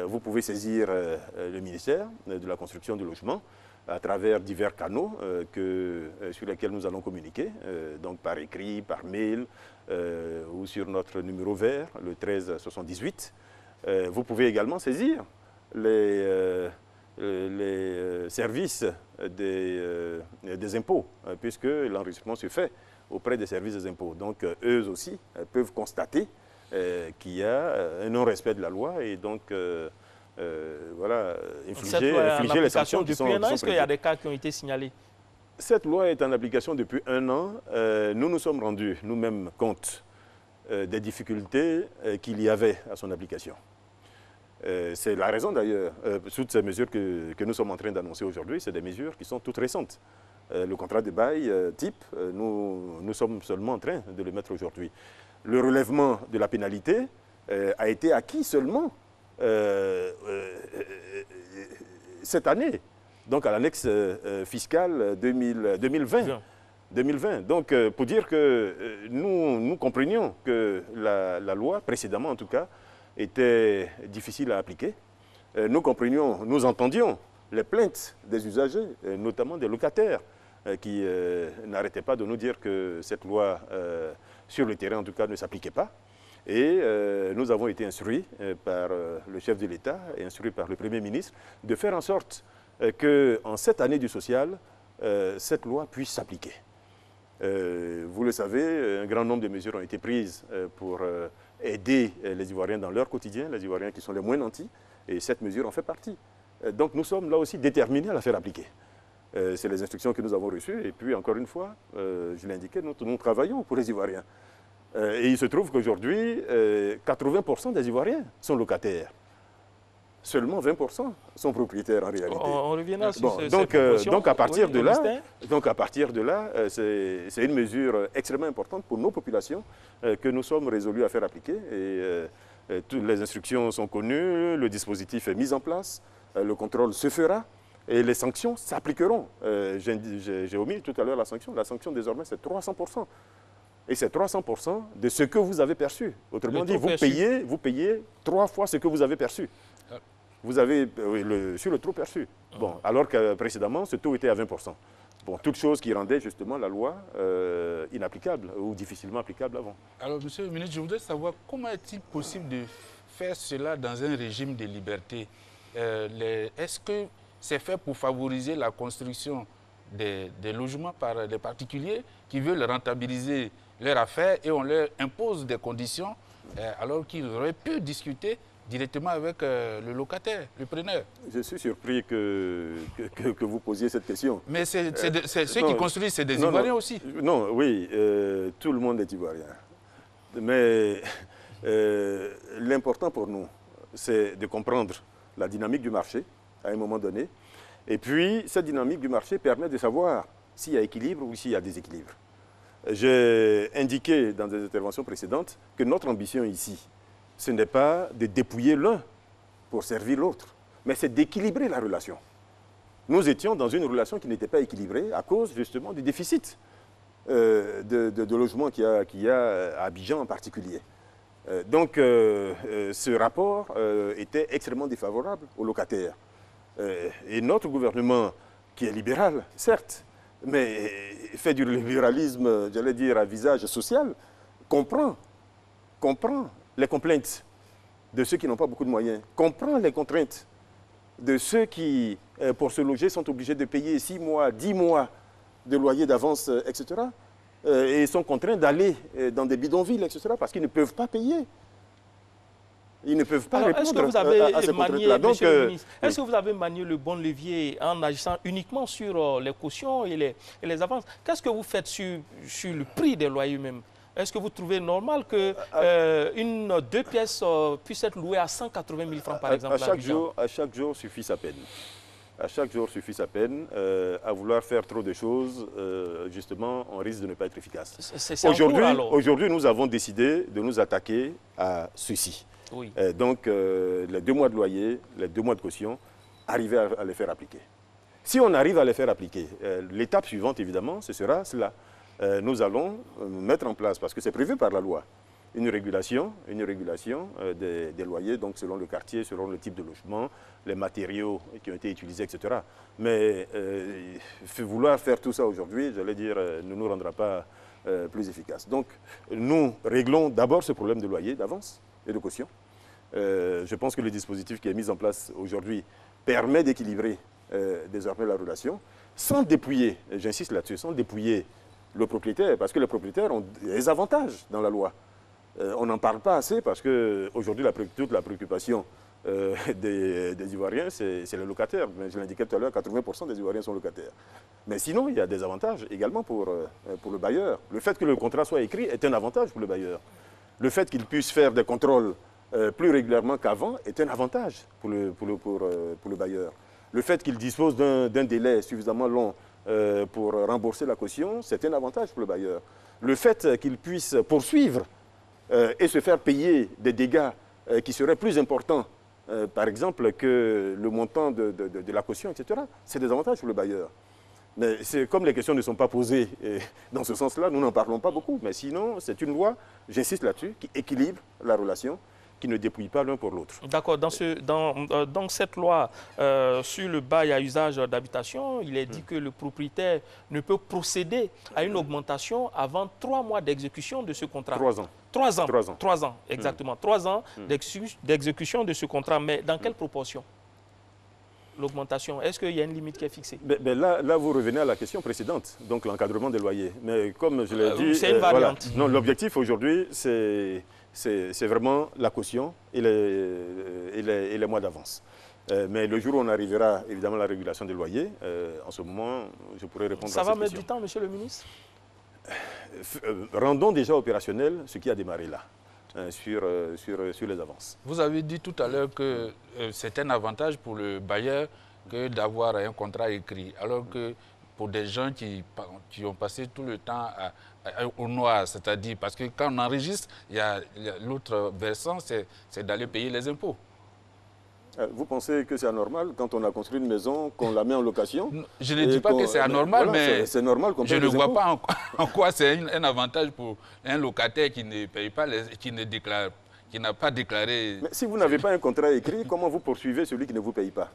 vous pouvez saisir le ministère de la Construction du Logement à travers divers canaux sur lesquels nous allons communiquer, donc par écrit, par mail ou sur notre numéro vert, le 1378. Vous pouvez également saisir les services des impôts, puisque l'enregistrement se fait auprès des services des impôts. Donc, eux aussi peuvent constater qu'il y a un non-respect de la loi et donc, voilà, infliger les sanctions qui sont prévues. Est-ce qu'il y a des cas qui ont été signalés? Cette loi est en application depuis 1 an. Nous nous sommes rendus nous-mêmes compte des difficultés qu'il y avait à son application. C'est la raison d'ailleurs, toutes ces mesures que nous sommes en train d'annoncer aujourd'hui, c'est des mesures qui sont toutes récentes. Le contrat de bail type, nous sommes seulement en train de le mettre aujourd'hui. Le relèvement de la pénalité a été acquis seulement cette année, donc à l'annexe fiscale 2020. Donc, pour dire que nous comprenions que la loi, précédemment en tout cas, était difficile à appliquer. Nous entendions les plaintes des usagers, notamment des locataires, qui n'arrêtaient pas de nous dire que cette loi, sur le terrain en tout cas, ne s'appliquait pas. Et nous avons été instruits par le chef de l'État et instruits par le Premier ministre de faire en sorte qu'en cette année du social, cette loi puisse s'appliquer. Vous le savez, un grand nombre de mesures ont été prises pour aider les Ivoiriens dans leur quotidien, les Ivoiriens qui sont les moins nantis, et cette mesure en fait partie. Donc nous sommes là aussi déterminés à la faire appliquer. C'est les instructions que nous avons reçues, et puis encore une fois, je l'ai indiqué, nous travaillons pour les Ivoiriens. Et il se trouve qu'aujourd'hui, 80% des Ivoiriens sont locataires. seulement 20% sont propriétaires en réalité. On reviendra sur bon, cette proportion. Donc à partir de là, c'est une mesure extrêmement importante pour nos populations que nous sommes résolus à faire appliquer. Et toutes les instructions sont connues, le dispositif est mis en place, le contrôle se fera. Et les sanctions s'appliqueront. J'ai omis tout à l'heure la sanction. La sanction désormais, c'est 300%. Et c'est 300% de ce que vous avez perçu. Autrement dit, vous payez 3 fois ce que vous avez perçu. Vous avez sur le trop perçu. Bon, alors que précédemment, ce taux était à 20%. Bon, toute chose qui rendait justement la loi inapplicable ou difficilement applicable avant. Alors, monsieur le ministre, je voudrais savoir comment est-il possible de faire cela dans un régime de liberté? Est-ce que c'est fait pour favoriser la construction des logements par des particuliers qui veulent rentabiliser leur affaire et on leur impose des conditions alors qu'ils auraient pu discuter directement avec le locataire, le preneur? Je suis surpris que vous posiez cette question. Mais ceux qui construisent, c'est des Ivoiriens aussi. Non, oui, tout le monde est Ivoirien. Mais l'important pour nous, c'est de comprendre la dynamique du marché à un moment donné. Et puis, cette dynamique du marché permet de savoir s'il y a équilibre ou s'il y a déséquilibre. J'ai indiqué dans des interventions précédentes que notre ambition ici, ce n'est pas de dépouiller l'un pour servir l'autre, mais c'est d'équilibrer la relation. Nous étions dans une relation qui n'était pas équilibrée à cause justement du déficit de logement qu'il y a à Abidjan en particulier. Donc, ce rapport était extrêmement défavorable aux locataires. Et notre gouvernement, qui est libéral, certes, mais fait du libéralisme, j'allais dire, à visage social, comprend les complaintes de ceux qui n'ont pas beaucoup de moyens, comprend les contraintes de ceux qui, pour se loger, sont obligés de payer 6 mois, 10 mois de loyer d'avance, etc. Et sont contraints d'aller dans des bidonvilles, etc., parce qu'ils ne peuvent pas payer. Ils ne peuvent pas répondre à ces contraintes-là. Est-ce que vous avez manié le bon levier en agissant uniquement sur les cautions et les avances? Qu'est-ce que vous faites sur le prix des loyers même? Est-ce que vous trouvez normal qu'une 2 pièces puisse être louée à 180 000 francs, par exemple? À chaque jour suffit sa peine. À chaque jour suffit sa peine. À vouloir faire trop de choses, justement, on risque de ne pas être efficace. Aujourd'hui, nous avons décidé de nous attaquer à ceci. Oui. Donc, les 2 mois de loyer, les 2 mois de caution, arriver à les faire appliquer. Si on arrive à les faire appliquer, l'étape suivante, évidemment, ce sera cela. Nous allons mettre en place, parce que c'est prévu par la loi, une régulation des loyers, donc selon le quartier, selon le type de logement, les matériaux qui ont été utilisés, etc. Mais vouloir faire tout ça aujourd'hui, j'allais dire, ne nous rendra pas plus efficaces. Donc, nous réglons d'abord ce problème de loyer d'avance et de caution. Je pense que le dispositif qui est mis en place aujourd'hui permet d'équilibrer désormais la relation, sans dépouiller, j'insiste là-dessus, sans dépouiller le propriétaire, parce que les propriétaires ont des avantages dans la loi. On n'en parle pas assez parce qu'aujourd'hui, toute la préoccupation des Ivoiriens, c'est les locataires. Mais je l'indiquais tout à l'heure, 80% des Ivoiriens sont locataires. Mais sinon, il y a des avantages également pour le bailleur. Le fait que le contrat soit écrit est un avantage pour le bailleur. Le fait qu'il puisse faire des contrôles plus régulièrement qu'avant est un avantage pour le bailleur. Le fait qu'il dispose d'un délai suffisamment long pour rembourser la caution, c'est un avantage pour le bailleur. Le fait qu'il puisse poursuivre et se faire payer des dégâts qui seraient plus importants, par exemple, que le montant de la caution, etc., c'est des avantages pour le bailleur. Mais comme les questions ne sont pas posées dans ce sens-là, nous n'en parlons pas beaucoup. Mais sinon, c'est une loi, j'insiste là-dessus, qui équilibre la relation, qui ne dépouille pas l'un pour l'autre. D'accord. Dans cette loi sur le bail à usage d'habitation, il est dit que le propriétaire ne peut procéder à une augmentation avant 3 mois d'exécution de ce contrat. 3 ans. 3 ans. 3 ans. 3 ans, exactement. 3 ans d'exécution de ce contrat. Mais dans quelle proportion l'augmentation? Est-ce qu'il y a une limite qui est fixée? Là, vous revenez à la question précédente, donc l'encadrement des loyers. Mais comme je l'ai dit... C'est une variante. Voilà. Non, l'objectif aujourd'hui, c'est vraiment la caution et les mois d'avance. Mais le jour où on arrivera, évidemment, à la régulation des loyers, en ce moment, je pourrais répondre à cette question. Ça va mettre du temps, monsieur le ministre? Rendons déjà opérationnel ce qui a démarré là. sur les avances. Vous avez dit tout à l'heure que c'est un avantage pour le bailleur que d'avoir un contrat écrit, alors que pour des gens qui ont passé tout le temps au noir, c'est-à-dire parce que quand on enregistre, il y a l'autre versant, c'est d'aller payer les impôts. Vous pensez que c'est anormal quand on a construit une maison, qu'on la met en location? Je ne dis pas que c'est anormal, voilà, mais c'est normal qu'on je ne vois pas en quoi c'est un avantage pour un locataire qui ne paye pas, qui n'a pas déclaré. Mais si vous n'avez pas un contrat écrit, comment vous poursuivez celui qui ne vous paye pas?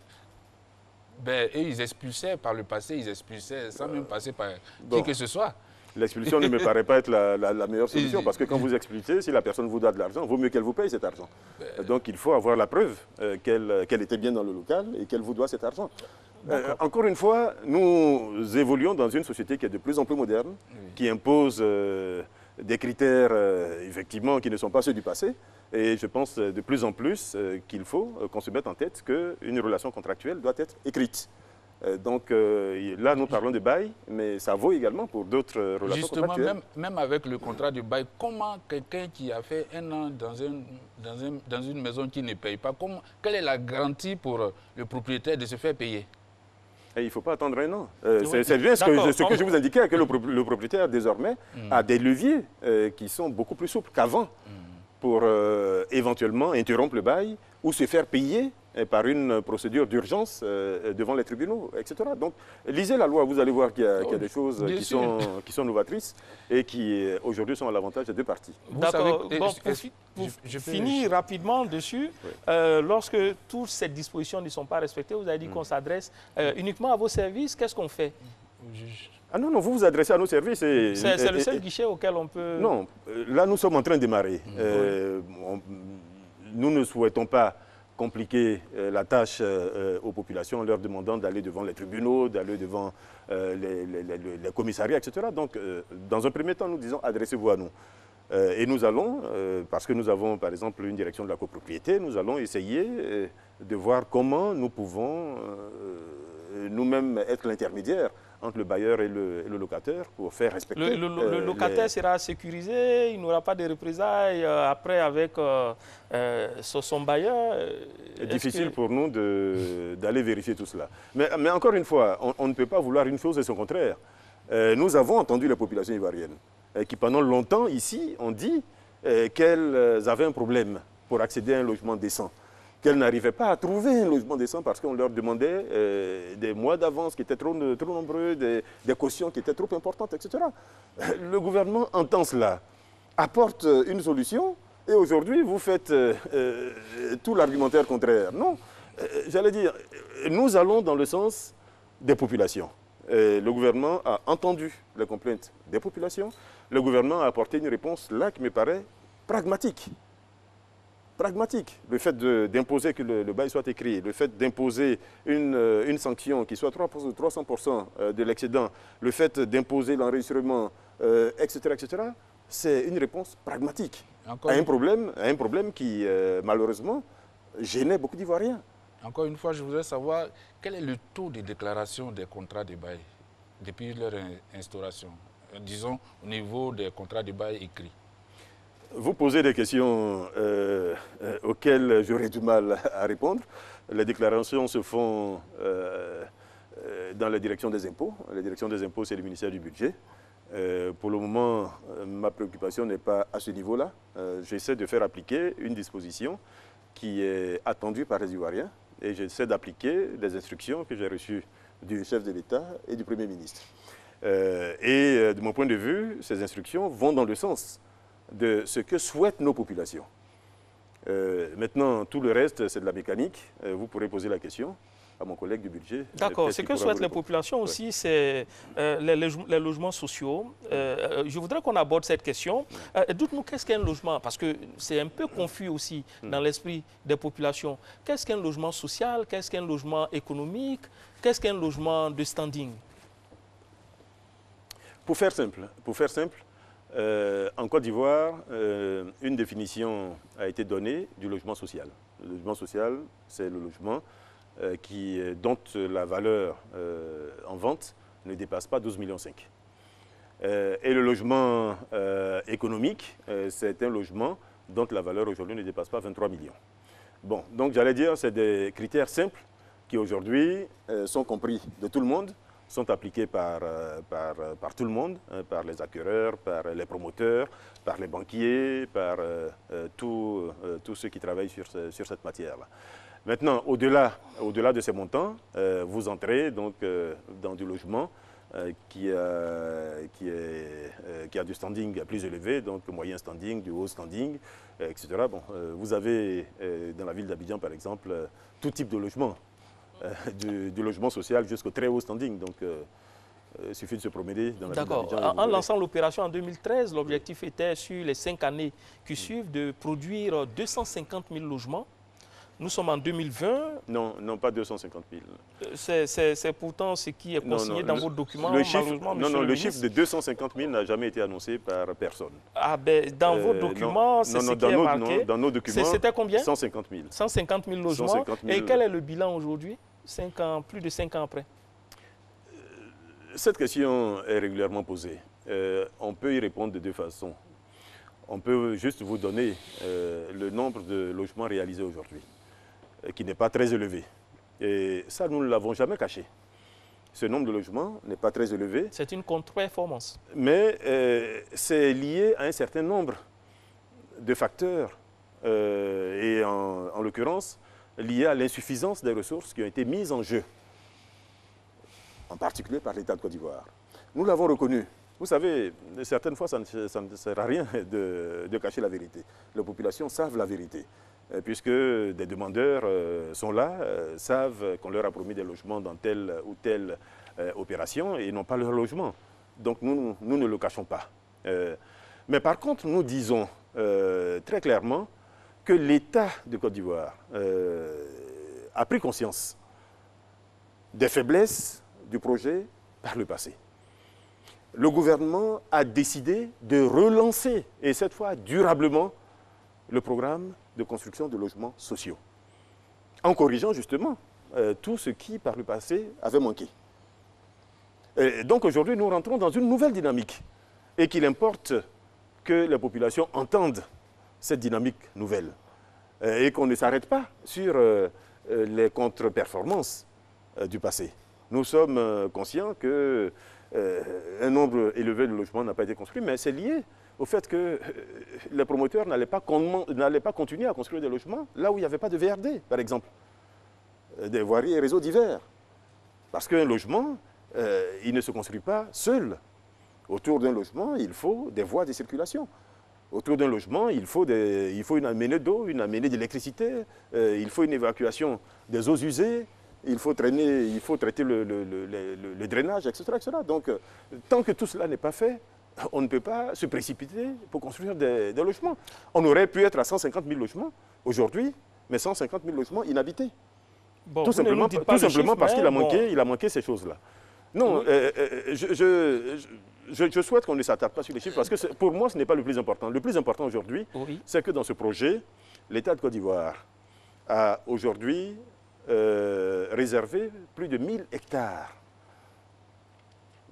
Ben, et ils expulsaient par le passé, ils expulsaient sans même passer par qui que ce soit. L'expulsion ne me paraît pas être la meilleure solution, parce que quand vous expulsez, si la personne vous doit de l'argent, il vaut mieux qu'elle vous paye cet argent. Donc il faut avoir la preuve qu'elle était bien dans le local et qu'elle vous doit cet argent. Encore une fois, nous évoluons dans une société qui est de plus en plus moderne, qui impose des critères effectivement qui ne sont pas ceux du passé. Et je pense de plus en plus qu'il faut qu'on se mette en tête qu'une relation contractuelle doit être écrite. Donc là, nous parlons de bail, mais ça vaut également pour d'autres relations contractuelles. Justement, même avec le contrat de bail, comment quelqu'un qui a fait 1 an dans une maison qui ne paye pas, quelle est la garantie pour le propriétaire de se faire payer? Et il ne faut pas attendre 1 an. C'est bien ce que je vous indiquais, que le propriétaire désormais a des leviers qui sont beaucoup plus souples qu'avant pour éventuellement interrompre le bail ou se faire payer par une procédure d'urgence devant les tribunaux, etc. Donc, lisez la loi, vous allez voir qu'il y a des choses qui sont novatrices et qui, aujourd'hui, sont à l'avantage des deux parties. D'accord. Bon, pour finir rapidement dessus, lorsque toutes ces dispositions ne sont pas respectées, vous avez dit qu'on s'adresse uniquement à vos services, qu'est-ce qu'on fait? Ah non, non, vous vous adressez à nos services. C'est le seul guichet auquel on peut... Non, là, nous sommes en train de démarrer. Nous ne souhaitons pas compliquer la tâche aux populations en leur demandant d'aller devant les tribunaux, d'aller devant les commissariats, etc. Donc, dans un premier temps, nous disons adressez-vous à nous. Et nous allons, parce que nous avons par exemple une direction de la copropriété, nous allons essayer de voir comment nous pouvons nous-mêmes être l'intermédiaire entre le bailleur et le locataire pour faire respecter. Le locataire sera sécurisé, il n'aura pas de représailles après avec son bailleur. C'est difficile pour nous d'aller vérifier tout cela. Mais encore une fois, on ne peut pas vouloir une chose et son contraire. Nous avons entendu les populations ivoiriennes qui pendant longtemps ici ont dit qu'elles avaient un problème pour accéder à un logement décent, qu'elles n'arrivaient pas à trouver un logement décent parce qu'on leur demandait des mois d'avance qui étaient trop nombreux, des cautions qui étaient trop importantes, etc. Le gouvernement entend cela, apporte une solution et aujourd'hui vous faites tout l'argumentaire contraire. Non, j'allais dire, nous allons dans le sens des populations. Le gouvernement a entendu les complaintes des populations. Le gouvernement a apporté une réponse là qui me paraît pragmatique. Pragmatique. Le fait d'imposer que le bail soit écrit, le fait d'imposer une sanction qui soit 300% de l'excédent, le fait d'imposer l'enregistrement, etc., etc., c'est une réponse pragmatique à un problème qui, malheureusement, gênait beaucoup d'Ivoiriens. Encore une fois, je voudrais savoir quel est le taux de déclaration des contrats de bail depuis leur instauration, disons au niveau des contrats de bail écrits. Vous posez des questions auxquelles j'aurais du mal à répondre. Les déclarations se font dans la direction des impôts. La direction des impôts, c'est le ministère du Budget. Pour le moment, ma préoccupation n'est pas à ce niveau-là. J'essaie de faire appliquer une disposition qui est attendue par les Ivoiriens et j'essaie d'appliquer des instructions que j'ai reçues du chef de l'État et du Premier ministre. Et de mon point de vue, ces instructions vont dans le sens de ce que souhaitent nos populations. Maintenant, tout le reste, c'est de la mécanique. Vous pourrez poser la question à mon collègue du budget. D'accord. Ce que souhaitent les populations aussi, c'est les logements sociaux. Je voudrais qu'on aborde cette question. Dites-nous, qu'est-ce qu'un logement? Parce que c'est un peu confus aussi dans l'esprit des populations. Qu'est-ce qu'un logement social? Qu'est-ce qu'un logement économique? Qu'est-ce qu'un logement de standing? Pour faire simple, en Côte d'Ivoire, une définition a été donnée du logement social. Le logement social, c'est le logement dont la valeur en vente ne dépasse pas 12,5 millions. Et le logement économique, c'est un logement dont la valeur aujourd'hui ne dépasse pas 23 millions. Bon, donc j'allais dire, c'est des critères simples qui aujourd'hui sont compris de tout le monde, sont appliqués par tout le monde, par les acquéreurs, par les promoteurs, par les banquiers, par tous ceux qui travaillent sur cette matière-là. Maintenant, au-delà de ces montants, vous entrez donc dans du logement qui a du standing plus élevé, donc moyen standing, du haut standing, etc. Bon, vous avez dans la ville d'Abidjan, par exemple, tout type de logement, du logement social jusqu'au très haut standing. Donc, il suffit de se promener dans la ville d'Abidjan. D'accord. En lançant l'opération en 2013, l'objectif était, sur les 5 années qui suivent, de produire 250 000 logements. Nous sommes en 2020. Non, non, pas 250 000. C'est pourtant ce qui est consigné dans vos documents. Le chiffre de 250 000 n'a jamais été annoncé par personne. Ah ben, dans vos documents, c'est ce qui est marqué. Dans nos documents, c'était combien? 150 000. 150 000 logements. 150 000. Et quel est le bilan aujourd'hui, plus de 5 ans après? Cette question est régulièrement posée. On peut y répondre de deux façons. On peut juste vous donner le nombre de logements réalisés aujourd'hui, qui n'est pas très élevé. Et ça, nous ne l'avons jamais caché. Ce nombre de logements n'est pas très élevé. C'est une contre-performance. Mais c'est lié à un certain nombre de facteurs, et en l'occurrence, lié à l'insuffisance des ressources qui ont été mises en jeu, en particulier par l'État de Côte d'Ivoire. Nous l'avons reconnu. Vous savez, certaines fois, ça ne sert à rien de cacher la vérité. Les populations savent la vérité, puisque des demandeurs sont là, savent qu'on leur a promis des logements dans telle ou telle opération et ils n'ont pas leur logement. Donc nous ne le cachons pas. Mais par contre, nous disons très clairement que l'État de Côte d'Ivoire a pris conscience des faiblesses du projet par le passé. Le gouvernement a décidé de relancer, et cette fois durablement, le programme de construction de logements sociaux, en corrigeant justement tout ce qui, par le passé, avait manqué. Et donc aujourd'hui, nous rentrons dans une nouvelle dynamique, et qu'il importe que les populations entendent cette dynamique nouvelle, et qu'on ne s'arrête pas sur les contre-performances du passé. Nous sommes conscients que un nombre élevé de logements n'a pas été construit, mais c'est lié au fait que les promoteurs n'allaient pas continuer à construire des logements là où il n'y avait pas de VRD, par exemple, des voiries et réseaux divers. Parce qu'un logement, il ne se construit pas seul. Autour d'un logement, il faut des voies de circulation. Autour d'un logement, il faut une amenée d'eau, une amenée d'électricité, il faut une évacuation des eaux usées, il faut traiter le drainage, etc., etc. Donc, tant que tout cela n'est pas fait, on ne peut pas se précipiter pour construire des logements. On aurait pu être à 150 000 logements aujourd'hui, mais 150 000 logements inhabités. Bon, tout simplement parce qu'il a manqué ces choses-là. Non, je souhaite qu'on ne s'attarde pas sur les chiffres parce que pour moi, ce n'est pas le plus important. Le plus important aujourd'hui, c'est que dans ce projet, l'État de Côte d'Ivoire a aujourd'hui réservé plus de 1000 hectares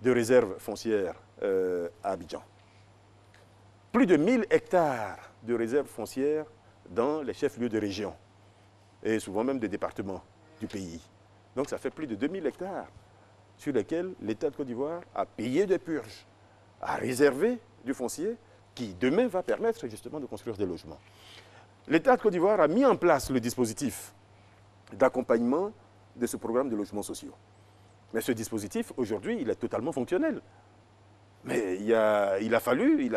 de réserves foncières à Abidjan. Plus de 1000 hectares de réserves foncières dans les chefs-lieux de région et souvent même des départements du pays. Donc ça fait plus de 2000 hectares sur lesquels l'État de Côte d'Ivoire a payé des purges, a réservé du foncier qui demain va permettre justement de construire des logements. L'État de Côte d'Ivoire a mis en place le dispositif d'accompagnement de ce programme de logements sociaux. Mais ce dispositif, aujourd'hui, il est totalement fonctionnel. Mais il a fallu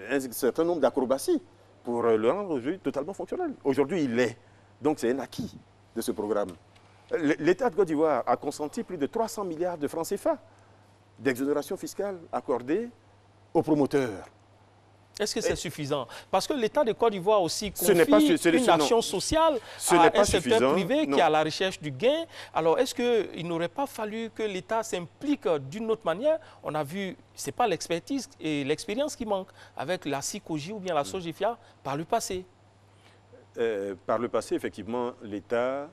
un certain nombre d'acrobaties pour le rendre aujourd'hui totalement fonctionnel. Aujourd'hui, il l'est. Donc c'est un acquis de ce programme. L'État de Côte d'Ivoire a consenti plus de 300 milliards de francs CFA d'exonération fiscale accordée aux promoteurs. Est-ce que c'est suffisant? Parce que l'État de Côte d'Ivoire aussi confie une action sociale à un secteur privé qui est à la recherche du gain. Alors, est-ce qu'il n'aurait pas fallu que l'État s'implique d'une autre manière? On a vu, ce n'est pas l'expertise et l'expérience qui manquent avec la SICOGI ou bien la SOGIFIA par le passé. Par le passé, effectivement, l'État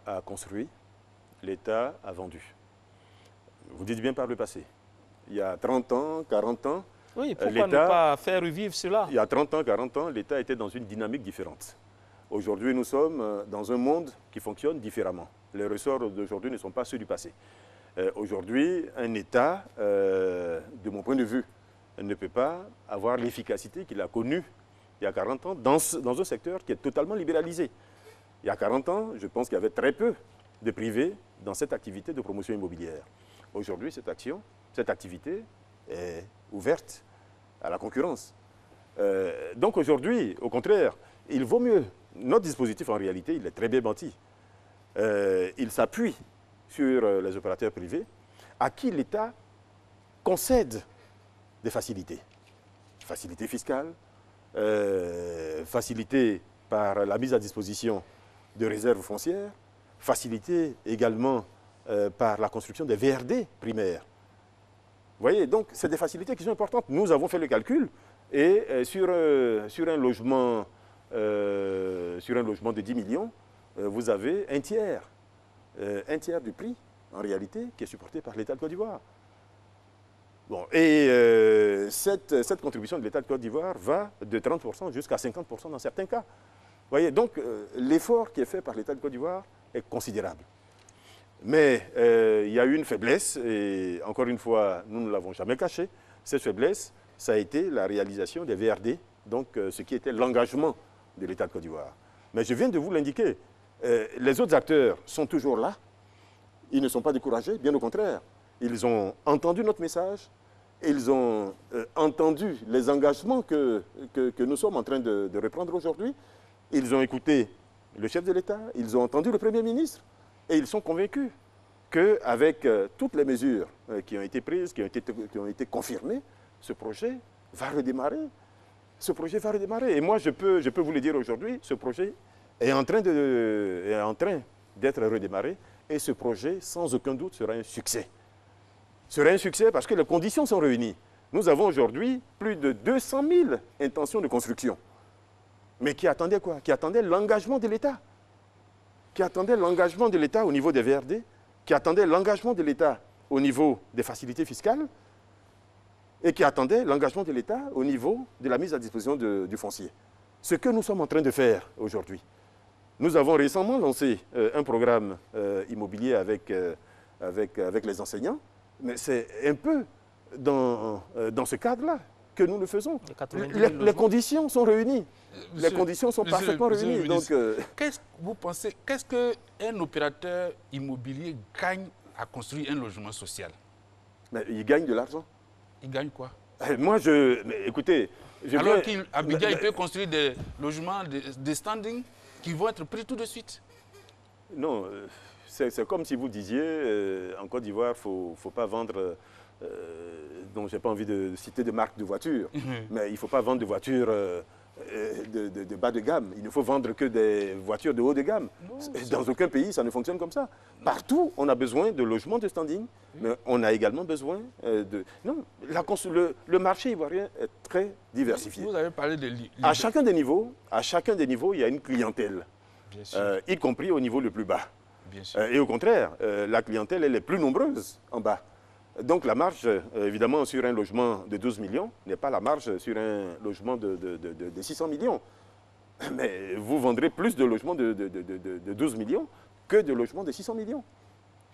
a construit, l'État a vendu. Vous dites bien par le passé. Il y a 30 ans, 40 ans, Oui, pourquoi ne pas faire revivre cela? Il y a 30 ans, 40 ans, l'État était dans une dynamique différente. Aujourd'hui, nous sommes dans un monde qui fonctionne différemment. Les ressorts d'aujourd'hui ne sont pas ceux du passé. Aujourd'hui, un État, de mon point de vue, ne peut pas avoir l'efficacité qu'il a connue il y a 40 ans dans un secteur qui est totalement libéralisé. Il y a 40 ans, je pense qu'il y avait très peu de privés dans cette activité de promotion immobilière. Aujourd'hui, cette activité est ouverte à la concurrence. Donc aujourd'hui, au contraire, il vaut mieux. Notre dispositif, en réalité, il est très bien bâti. Il s'appuie sur les opérateurs privés à qui l'État concède des facilités. Facilités fiscales, facilitées par la mise à disposition de réserves foncières, facilitées également par la construction des VRD primaires. Vous voyez, donc c'est des facilités qui sont importantes. Nous avons fait le calcul et sur un logement de 10 millions, vous avez un tiers du prix, en réalité, qui est supporté par l'État de Côte d'Ivoire. Bon, et cette contribution de l'État de Côte d'Ivoire va de 30% jusqu'à 50% dans certains cas. Vous voyez, donc l'effort qui est fait par l'État de Côte d'Ivoire est considérable. Mais il y a eu une faiblesse, et encore une fois, nous ne l'avons jamais caché. Cette faiblesse, ça a été la réalisation des VRD, donc ce qui était l'engagement de l'État de Côte d'Ivoire. Mais je viens de vous l'indiquer, les autres acteurs sont toujours là, ils ne sont pas découragés, bien au contraire. Ils ont entendu notre message, ils ont entendu les engagements que nous sommes en train de reprendre aujourd'hui. Ils ont écouté le chef de l'État, ils ont entendu le Premier ministre et ils sont convaincus qu'avec toutes les mesures qui ont été prises, qui ont été confirmées, ce projet va redémarrer. Ce projet va redémarrer. Et moi, je peux vous le dire aujourd'hui, ce projet est en train d'être redémarré et ce projet, sans aucun doute, sera un succès. Sera un succès parce que les conditions sont réunies. Nous avons aujourd'hui plus de 200 000 intentions de construction. Mais qui attendaient quoi? Qui attendaient l'engagement de l'État. Qui attendaient l'engagement de l'État au niveau des VRD, qui attendaient l'engagement de l'État au niveau des facilités fiscales et qui attendaient l'engagement de l'État au niveau de la mise à disposition du foncier. Ce que nous sommes en train de faire aujourd'hui. Nous avons récemment lancé un programme immobilier avec les enseignants, mais c'est un peu dans ce cadre-là que nous le faisons. Les conditions sont réunies. Les conditions sont parfaitement réunies. Qu'est-ce que vous pensez, qu'est-ce qu'un opérateur immobilier gagne à construire un logement social? Mais il gagne de l'argent. Il gagne quoi? Moi, écoutez... Alors qu'Abidjan, il peut construire des logements de standing qui vont être pris tout de suite. Non, c'est comme si vous disiez, en Côte d'Ivoire, il ne faut pas vendre... donc je n'ai pas envie de citer de marques de voitures, mais il ne faut pas vendre de voitures de bas de gamme. Il ne faut vendre que des voitures de haut de gamme. Non, dans aucun pays, ça ne fonctionne comme ça. Partout, on a besoin de logements de standing, mais on a également besoin de... Non, le marché ivoirien est très diversifié. Vous avez parlé de... À chacun des niveaux, il y a une clientèle, y compris au niveau le plus bas. Bien sûr. Et au contraire, la clientèle, elle est plus nombreuse en bas. Donc la marge, évidemment, sur un logement de 12 millions n'est pas la marge sur un logement de 600 millions. Mais vous vendrez plus de logements de 12 millions que de logements de 600 millions.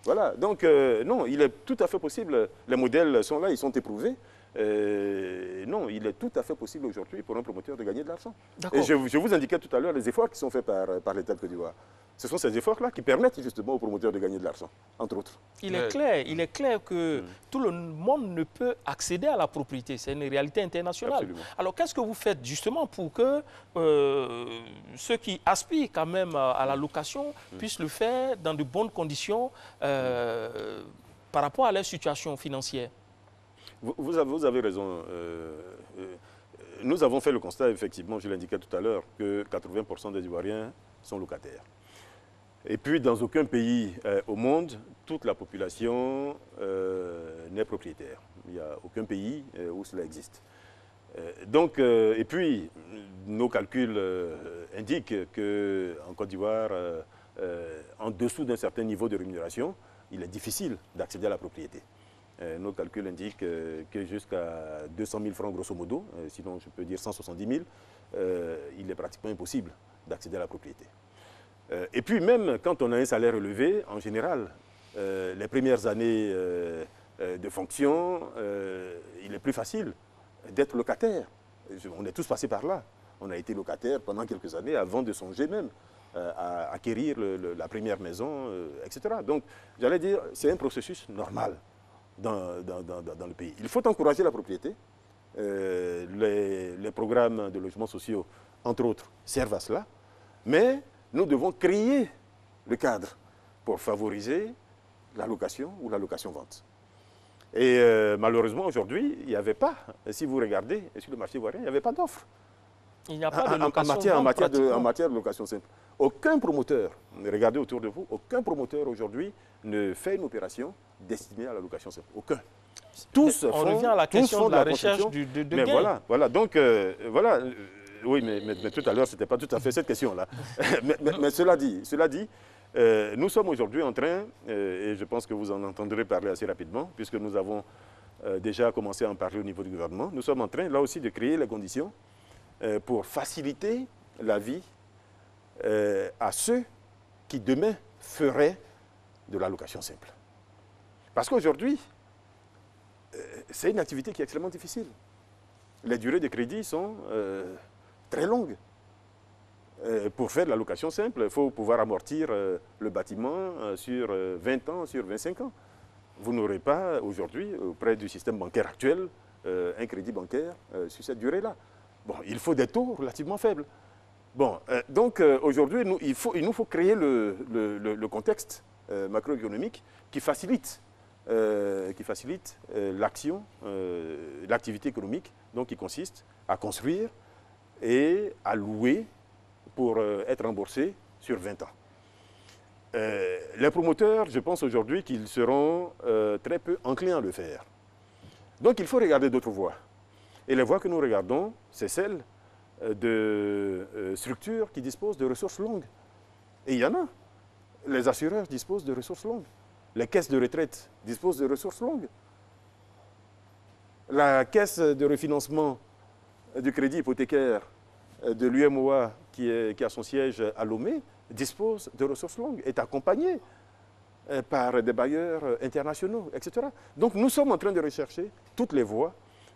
Voilà, donc non, il est tout à fait possible, les modèles sont là, ils sont éprouvés. Non, il est tout à fait possible aujourd'hui pour un promoteur de gagner de l'argent. Et je vous indiquais tout à l'heure les efforts qui sont faits par l'État de Côte d'Ivoire. Ce sont ces efforts-là qui permettent justement aux promoteurs de gagner de l'argent, entre autres. Il est clair que tout le monde ne peut accéder à la propriété. C'est une réalité internationale. Absolument. Alors qu'est-ce que vous faites justement pour que ceux qui aspirent quand même à la location puissent le faire dans de bonnes conditions par rapport à leur situation financière? Vous avez raison. Nous avons fait le constat, effectivement, je l'indiquais tout à l'heure, que 80% des Ivoiriens sont locataires. Et puis, dans aucun pays au monde, toute la population n'est propriétaire. Il n'y a aucun pays où cela existe. Et puis, nos calculs indiquent qu'en Côte d'Ivoire, en dessous d'un certain niveau de rémunération, il est difficile d'accéder à la propriété. Nos calculs indiquent que jusqu'à 200 000 francs grosso modo, sinon je peux dire 170 000, il est pratiquement impossible d'accéder à la propriété. Et puis même quand on a un salaire élevé, en général, les premières années de fonction, il est plus facile d'être locataire. On est tous passés par là. On a été locataire pendant quelques années avant de songer même à acquérir la première maison, etc. Donc, j'allais dire, c'est un processus normal dans le pays. Il faut encourager la propriété. Les programmes de logements sociaux, entre autres, servent à cela. Mais nous devons créer le cadre pour favoriser la location ou la location-vente. Et malheureusement, aujourd'hui, il n'y avait pas, si vous regardez sur le marché ivoirien, il n'y avait pas d'offre. Il n'y a pas de location en matière de location simple. Aucun promoteur, regardez autour de vous, aucun promoteur aujourd'hui ne fait une opération destinée à la location simple. Aucun. Tous on revient à la question de la recherche de gain. Voilà, donc, oui, mais tout à l'heure, ce n'était pas tout à fait cette question-là. mais cela dit, nous sommes aujourd'hui en train, et je pense que vous en entendrez parler assez rapidement, puisque nous avons déjà commencé à en parler au niveau du gouvernement, nous sommes en train, là aussi, de créer les conditions pour faciliter la vie à ceux qui, demain, feraient de la location simple. Parce qu'aujourd'hui, c'est une activité qui est extrêmement difficile. Les durées de crédit sont très longues. Pour faire de la location simple, il faut pouvoir amortir le bâtiment sur 20 ans, sur 25 ans. Vous n'aurez pas aujourd'hui, auprès du système bancaire actuel, un crédit bancaire sur cette durée-là. Bon, il faut des taux relativement faibles. Bon, donc aujourd'hui, il nous faut créer le contexte macroéconomique qui facilite l'action, l'activité économique, donc qui consiste à construire et à louer pour être remboursé sur 20 ans. Les promoteurs, je pense aujourd'hui qu'ils seront très peu enclins à le faire. Donc il faut regarder d'autres voies. Et les voies que nous regardons, c'est celles de structures qui disposent de ressources longues. Et il y en a. Les assureurs disposent de ressources longues. Les caisses de retraite disposent de ressources longues. La caisse de refinancement du crédit hypothécaire de l'UMOA, qui a son siège à Lomé, dispose de ressources longues, est accompagnée par des bailleurs internationaux, etc. Donc nous sommes en train de rechercher toutes les voies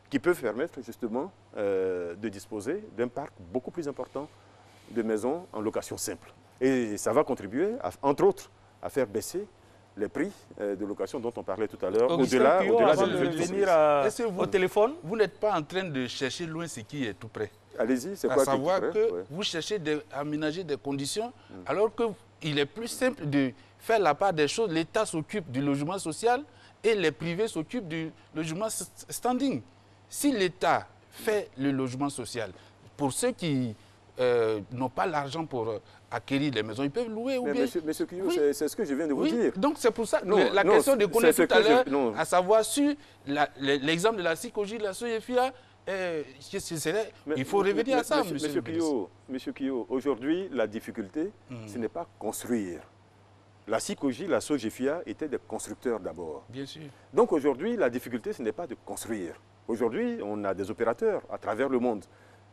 qui peuvent permettre justement de disposer d'un parc beaucoup plus important de maisons en location simple. Et ça va contribuer, entre autres, à faire baisser les prix de location dont on parlait tout à l'heure, au-delà de venir au téléphone. Vous n'êtes pas en train de chercher loin ce qui est tout près. Allez-y, c'est quoi? À savoir que vous cherchez à aménager des conditions, alors qu'il est plus simple de faire la part des choses. L'État s'occupe du logement social et les privés s'occupent du logement standing. Si l'État fait le logement social, pour ceux qui n'ont pas l'argent pour acquérir les maisons, ils peuvent louer ou bien... Monsieur Kiyou, oui. C'est ce que je viens de vous dire. Donc c'est pour ça que la question de connaître tout à l'heure, à savoir sur l'exemple de la psychologie de la SOEFIA, il faut revenir à ça, Monsieur Kiyou, aujourd'hui, la difficulté, ce n'est pas construire. La psychologie, la SOGEFIA étaient des constructeurs d'abord. Bien sûr. Donc aujourd'hui, la difficulté, ce n'est pas de construire. Aujourd'hui, on a des opérateurs à travers le monde.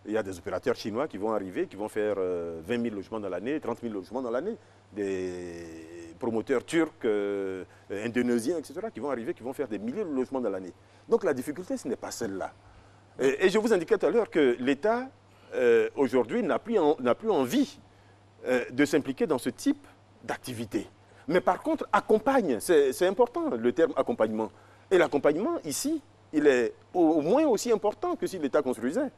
Il y a des opérateurs chinois qui vont arriver, qui vont faire 20 000 logements dans l'année, 30 000 logements dans l'année. Des promoteurs turcs, indonésiens, etc., qui vont arriver, qui vont faire des milliers de logements dans l'année. Donc la difficulté, ce n'est pas celle-là. Et je vous indiquais tout à l'heure que l'État, aujourd'hui, n'a plus envie de s'impliquer dans ce type d'activité. Mais par contre, accompagne, c'est important le terme accompagnement. Et l'accompagnement, ici, il est au moins aussi important que si l'État construisait.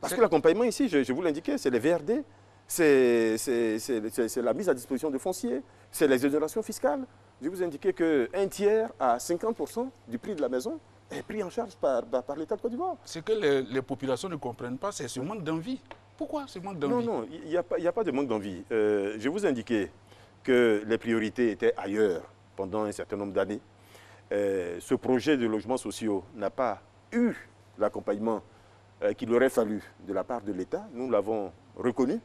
Parce que l'accompagnement ici, je vous l'indiquais, c'est les VRD, c'est la mise à disposition de fonciers, c'est les exonérations fiscales. Je vous indiquais qu'un tiers à 50% du prix de la maison est pris en charge par l'État de Côte d'Ivoire. Ce que les populations ne comprennent pas, c'est ce manque d'envie. Pourquoi ce manque d'envie? Non, il n'y a pas de manque d'envie. Je vous indiquais que les priorités étaient ailleurs pendant un certain nombre d'années. Ce projet de logements sociaux n'a pas eu l'accompagnement qu'il aurait fallu de la part de l'État. Nous l'avons reconnu.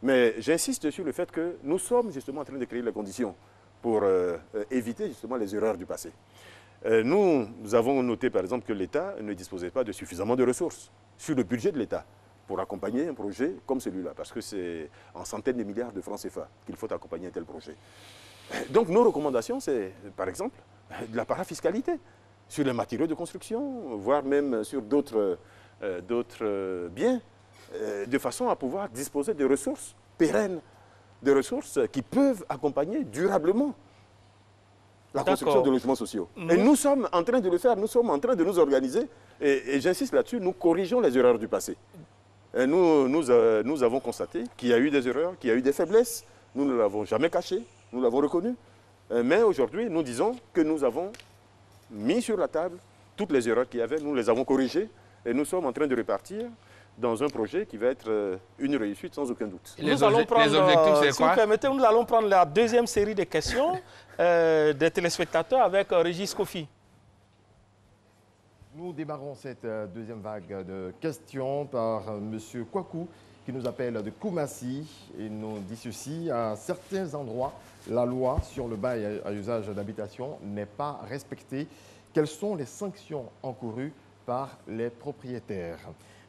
Mais j'insiste sur le fait que nous sommes justement en train de créer les conditions pour éviter justement les erreurs du passé. Nous avons noté par exemple que l'État ne disposait pas de suffisamment de ressources sur le budget de l'État pour accompagner un projet comme celui-là, parce que c'est en centaines de milliards de francs CFA qu'il faut accompagner un tel projet. Donc nos recommandations, c'est par exemple de la parafiscalité sur les matériaux de construction, voire même sur d'autres biens, de façon à pouvoir disposer de ressources pérennes, de ressources qui peuvent accompagner durablement la construction de logements sociaux. Et nous sommes en train de le faire, nous sommes en train de nous organiser, et j'insiste là-dessus, nous corrigeons les erreurs du passé. Et nous avons constaté qu'il y a eu des erreurs, qu'il y a eu des faiblesses, nous ne l'avons jamais caché, nous l'avons reconnu. Mais aujourd'hui, nous disons que nous avons mis sur la table toutes les erreurs qu'il y avait, nous les avons corrigées, et nous sommes en train de repartir dans un projet qui va être une réussite sans aucun doute. Nous allons prendre, si vous permettez, nous allons prendre la deuxième série de questions des téléspectateurs avec Régis Kofi. Nous démarrons cette deuxième vague de questions par M. Kwaku, qui nous appelle de Koumassi et nous dit ceci: à certains endroits, la loi sur le bail à usage d'habitation n'est pas respectée. Quelles sont les sanctions encourues par les propriétaires?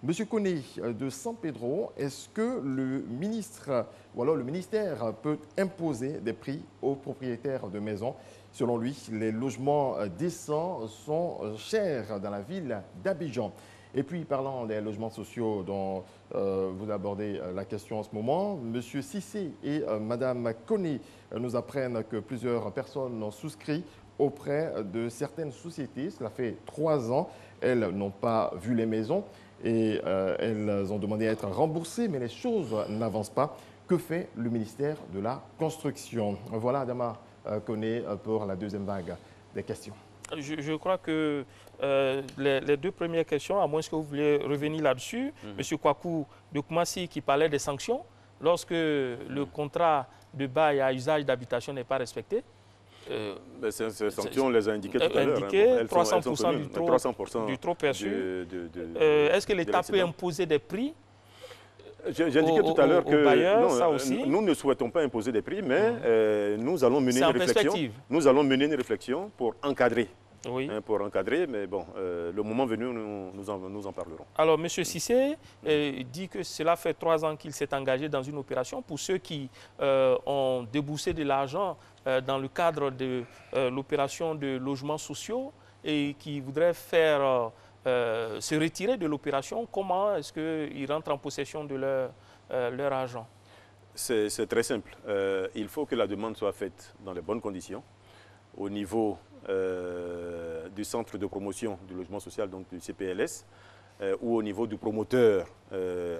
Monsieur Koné de San Pedro, est-ce que le ministre ou alors le ministère peut imposer des prix aux propriétaires de maisons? Selon lui, les logements décents sont chers dans la ville d'Abidjan. Et puis, parlant des logements sociaux dont vous abordez la question en ce moment, Monsieur Cissé et Madame Koné nous apprennent que plusieurs personnes ont souscrit auprès de certaines sociétés. Cela fait 3 ans. Elles n'ont pas vu les maisons et elles ont demandé à être remboursées, mais les choses n'avancent pas. Que fait le ministère de la Construction? Voilà, Adama Koné, pour la deuxième vague des questions. Je crois que les deux premières questions, à moins que vous vouliez revenir là-dessus, M. Kwaku de Koumassi qui parlait des sanctions, lorsque le contrat de bail à usage d'habitation n'est pas respecté. Ces sanctions, on les a indiquées tout à l'heure. 300% du trop perçu. Est-ce que l'État peut imposer des prix? J'indiquais tout à l'heure que bailleurs, ça aussi. Nous ne souhaitons pas imposer des prix, mais nous allons mener une réflexion. Nous allons mener une réflexion pour encadrer. Oui. Pour encadrer, mais bon, le moment venu, nous en parlerons. Alors, M. Cissé dit que cela fait 3 ans qu'il s'est engagé dans une opération. Pour ceux qui ont déboursé de l'argent dans le cadre de l'opération de logements sociaux et qui voudraient faire se retirer de l'opération, comment est-ce qu'ils rentrent en possession de leur argent? C'est très simple. Il faut que la demande soit faite dans les bonnes conditions, au niveau du centre de promotion du logement social, donc du CPLS, ou au niveau du promoteur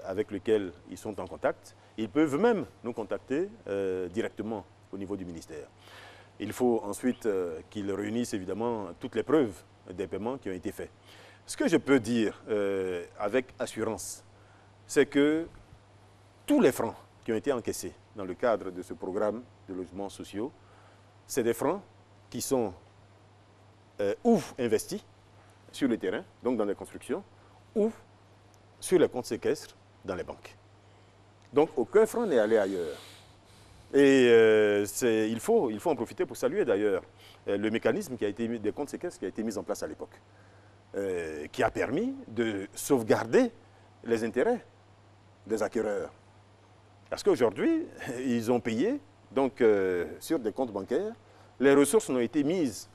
avec lequel ils sont en contact. Ils peuvent même nous contacter directement au niveau du ministère. Il faut ensuite qu'ils réunissent évidemment toutes les preuves des paiements qui ont été faits. Ce que je peux dire avec assurance, c'est que tous les francs qui ont été encaissés dans le cadre de ce programme de logements sociaux, c'est des francs qui sont ou investis sur le terrain, donc dans les constructions, ou sur les comptes séquestres dans les banques. Donc aucun franc n'est allé ailleurs. Et il faut en profiter pour saluer d'ailleurs le mécanisme qui a été des comptes séquestres qui a été mis en place à l'époque. Qui a permis de sauvegarder les intérêts des acquéreurs. Parce qu'aujourd'hui, ils ont payé donc, sur des comptes bancaires. Les ressources n'ont été mises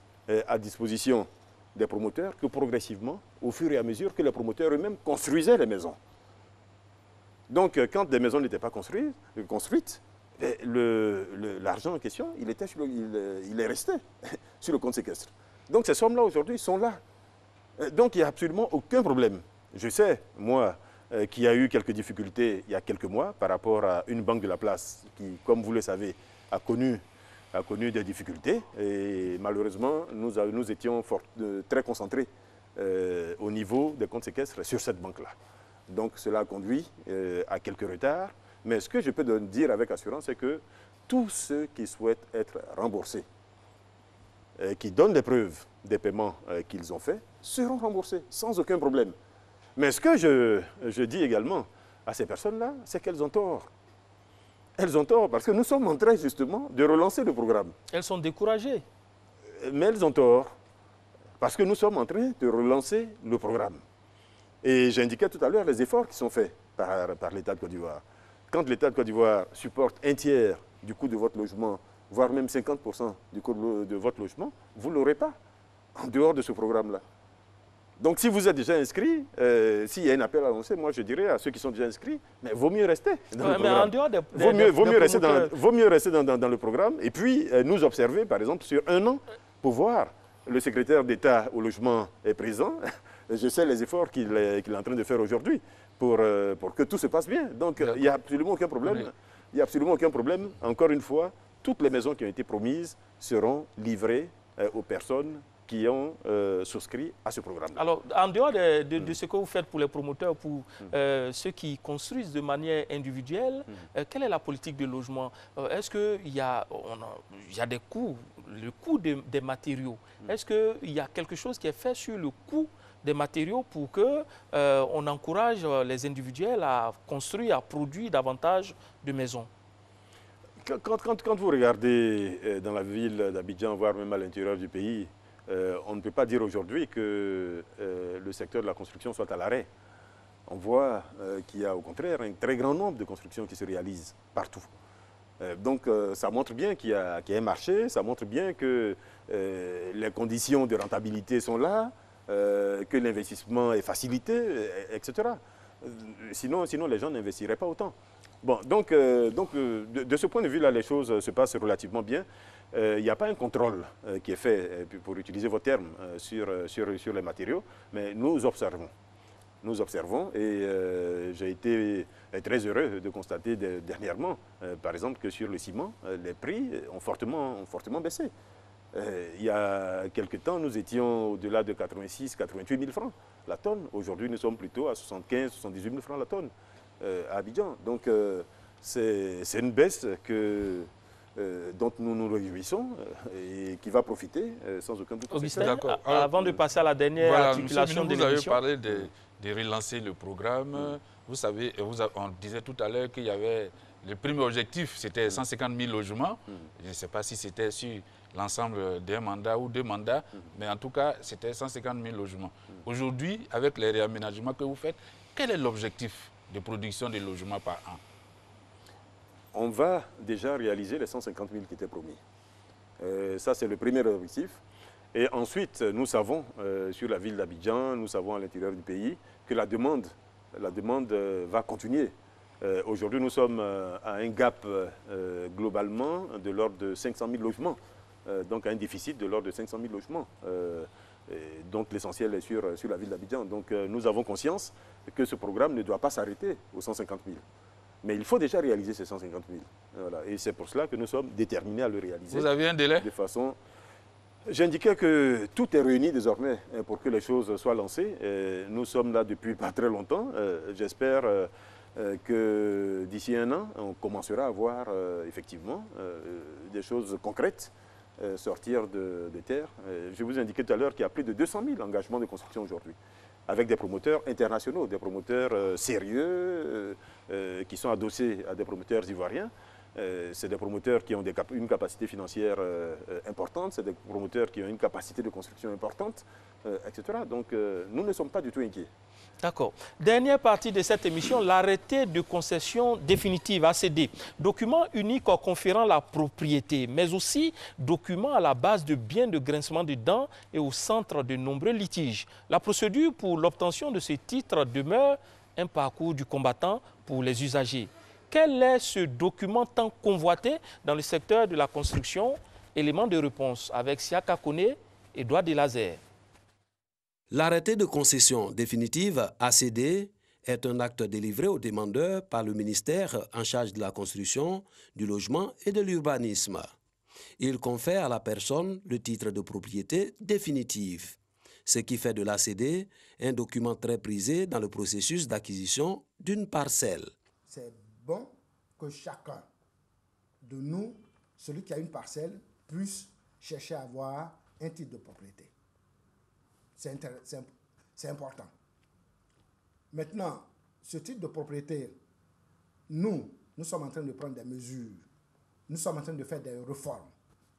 à disposition des promoteurs que progressivement, au fur et à mesure que les promoteurs eux-mêmes construisaient les maisons. Donc, quand des maisons n'étaient pas construites, l'argent en question, il est resté sur le compte séquestre. Donc, ces sommes-là, aujourd'hui, sont là. Donc, il n'y a absolument aucun problème. Je sais, moi, qu'il y a eu quelques difficultés il y a quelques mois par rapport à une banque de la place qui, comme vous le savez, a connu des difficultés. Et malheureusement, nous étions très concentrés au niveau des comptes séquestres sur cette banque-là. Donc, cela a conduit à quelques retards. Mais ce que je peux dire avec assurance, c'est que tous ceux qui souhaitent être remboursés, qui donnent des preuves des paiements qu'ils ont faits, seront remboursés sans aucun problème. Mais ce que je dis également à ces personnes-là, c'est qu'elles ont tort. Elles ont tort parce que nous sommes en train justement de relancer le programme. Elles sont découragées. Mais elles ont tort Parce que nous sommes en train de relancer le programme. Et j'indiquais tout à l'heure les efforts qui sont faits par l'État de Côte d'Ivoire. Quand l'État de Côte d'Ivoire supporte un tiers du coût de votre logement, voire même 50% du coût de votre logement, vous ne l'aurez pas en dehors de ce programme-là. Donc si vous êtes déjà inscrit, s'il y a un appel à lancer, moi je dirais à ceux qui sont déjà inscrits, mais vaut mieux rester dans le programme. Vaut mieux rester dans le programme et puis nous observer, par exemple, sur un an, pour voir. Le secrétaire d'État au logement est présent. Je sais les efforts qu'il est en train de faire aujourd'hui pour que tout se passe bien. Donc il n'y a absolument aucun problème. Il n'y a absolument aucun problème. Encore une fois, toutes les maisons qui ont été promises seront livrées aux personnes qui ont souscrit à ce programme. Alors, en dehors de ce que vous faites pour les promoteurs, pour ceux qui construisent de manière individuelle, quelle est la politique de logement? Est-ce qu'il y a des coûts, le coût des matériaux? Est-ce qu'il y a quelque chose qui est fait sur le coût des matériaux pour qu'on encourage les individuels à construire, à produire davantage de maisons? Quand vous regardez dans la ville d'Abidjan, voire même à l'intérieur du pays, on ne peut pas dire aujourd'hui que le secteur de la construction soit à l'arrêt. On voit qu'il y a au contraire un très grand nombre de constructions qui se réalisent partout. Donc ça montre bien qu'il y a un marché, ça montre bien que les conditions de rentabilité sont là, que l'investissement est facilité, etc. Sinon les gens n'investiraient pas autant. Bon, donc de ce point de vue-là, les choses se passent relativement bien. Il n'y a pas un contrôle qui est fait, pour utiliser vos termes, sur les matériaux, mais nous observons. Nous observons et j'ai été très heureux de constater dernièrement, par exemple, que sur le ciment, les prix ont fortement baissé. Il y a quelque temps, nous étions au-delà de 86 000 à 88 000 francs la tonne. Aujourd'hui, nous sommes plutôt à 75 000 à 78 000 francs la tonne à Abidjan. Donc, c'est une baisse dont nous nous réjouissons et qui va profiter sans aucun doute. Augustin, avant de passer à la dernière articulation de l'émission. Vous avez parlé de relancer le programme. Vous savez, on disait tout à l'heure qu'il y avait le premier objectif, c'était 150 000 logements. Je ne sais pas si c'était sur l'ensemble d'un mandat ou deux mandats, mais en tout cas, c'était 150 000 logements. Aujourd'hui, avec les réaménagements que vous faites, quel est l'objectif de production de logements par an? On va déjà réaliser les 150 000 qui étaient promis. Ça, c'est le premier objectif. Et ensuite, nous savons, sur la ville d'Abidjan, nous savons à l'intérieur du pays, que la demande va continuer. Aujourd'hui, nous sommes à un gap globalement de l'ordre de 500 000 logements. Donc, un déficit de l'ordre de 500 000 logements. Donc, l'essentiel est sur la ville d'Abidjan. Donc, nous avons conscience que ce programme ne doit pas s'arrêter aux 150 000. Mais il faut déjà réaliser ces 150 000. Voilà. Et c'est pour cela que nous sommes déterminés à le réaliser. Vous avez un délai? De façon... J'indiquais que tout est réuni désormais pour que les choses soient lancées. Nous sommes là depuis pas très longtemps. J'espère que d'ici un an, on commencera à voir effectivement des choses concrètes sortir de terre. Je vous indiquais tout à l'heure qu'il y a plus de 200 000 engagements de construction aujourd'hui, avec des promoteurs internationaux, des promoteurs sérieux, qui sont adossés à des promoteurs ivoiriens. C'est des promoteurs qui ont une capacité financière importante, c'est des promoteurs qui ont une capacité de construction importante, etc. Donc nous ne sommes pas du tout inquiets. D'accord. Dernière partie de cette émission, l'arrêté de concession définitive, ACD. Document unique conférant la propriété, mais aussi document à la base de biens de grincement de dents et au centre de nombreux litiges. La procédure pour l'obtention de ce titre demeure un parcours du combattant pour les usagers. Quel est ce document tant convoité dans le secteur de la construction? Élément de réponse avec Siaka Kone et Edouard Delazer. L'arrêté de concession définitive ACD est un acte délivré aux demandeurs par le ministère en charge de la construction, du logement et de l'urbanisme. Il confère à la personne le titre de propriété définitive, ce qui fait de l'ACD un document très prisé dans le processus d'acquisition d'une parcelle. C'est bon que chacun de nous, celui qui a une parcelle, puisse chercher à avoir un titre de propriété. C'est important. Maintenant, ce titre de propriété, nous sommes en train de prendre des mesures. Nous sommes en train de faire des réformes.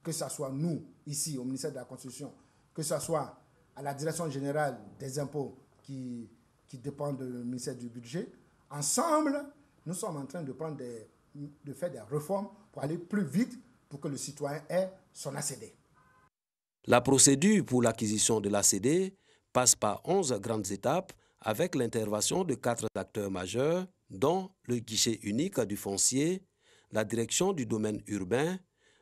Que ce soit nous, ici, au ministère de la Construction, que ce soit à la Direction générale des impôts qui dépend du ministère du Budget. Ensemble, nous sommes en train de faire des réformes pour aller plus vite pour que le citoyen ait son ACD. La procédure pour l'acquisition de l'ACD passe par 11 grandes étapes avec l'intervention de 4 acteurs majeurs, dont le guichet unique du foncier, la direction du domaine urbain,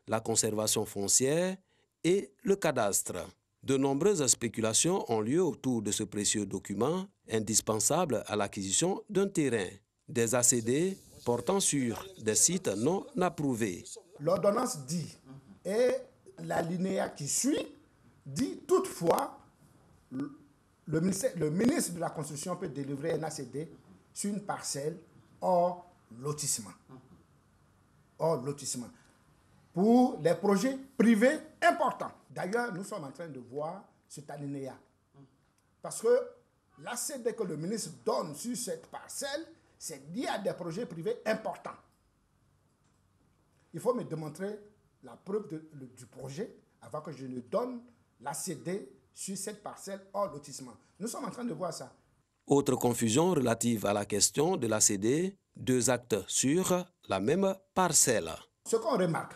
la conservation foncière et le cadastre. De nombreuses spéculations ont lieu autour de ce précieux document indispensable à l'acquisition d'un terrain. Des ACD portant sur des sites non approuvés. L'ordonnance dit, et l'alinéa qui suit, dit toutefois, le ministre de la Construction peut délivrer un ACD sur une parcelle hors lotissement. Hors lotissement. Pour les projets privés importants. D'ailleurs, nous sommes en train de voir cet alinéa. Parce que l'ACD que le ministre donne sur cette parcelle, c'est lié à des projets privés importants. Il faut me démontrer la preuve du projet avant que je ne donne l'ACD sur cette parcelle hors lotissement. Nous sommes en train de voir ça. Autre confusion relative à la question de l'ACD, 2 actes sur la même parcelle. Ce qu'on remarque,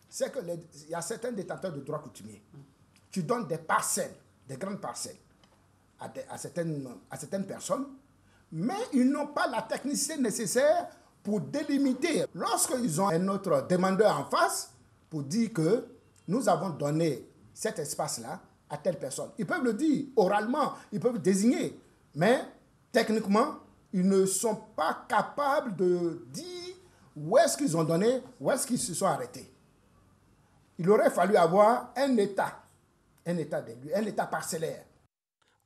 c'est qu'il y a certains détenteurs de droits coutumiers. Tu donnes des parcelles, des grandes parcelles, à certaines personnes, mais ils n'ont pas la technicité nécessaire pour délimiter. Lorsqu'ils ont un autre demandeur en face, pour dire que nous avons donné cet espace-là à telle personne. Ils peuvent le dire oralement, ils peuvent désigner, mais techniquement, ils ne sont pas capables de dire où est-ce qu'ils ont donné, où est-ce qu'ils se sont arrêtés. Il aurait fallu avoir un état parcellaire.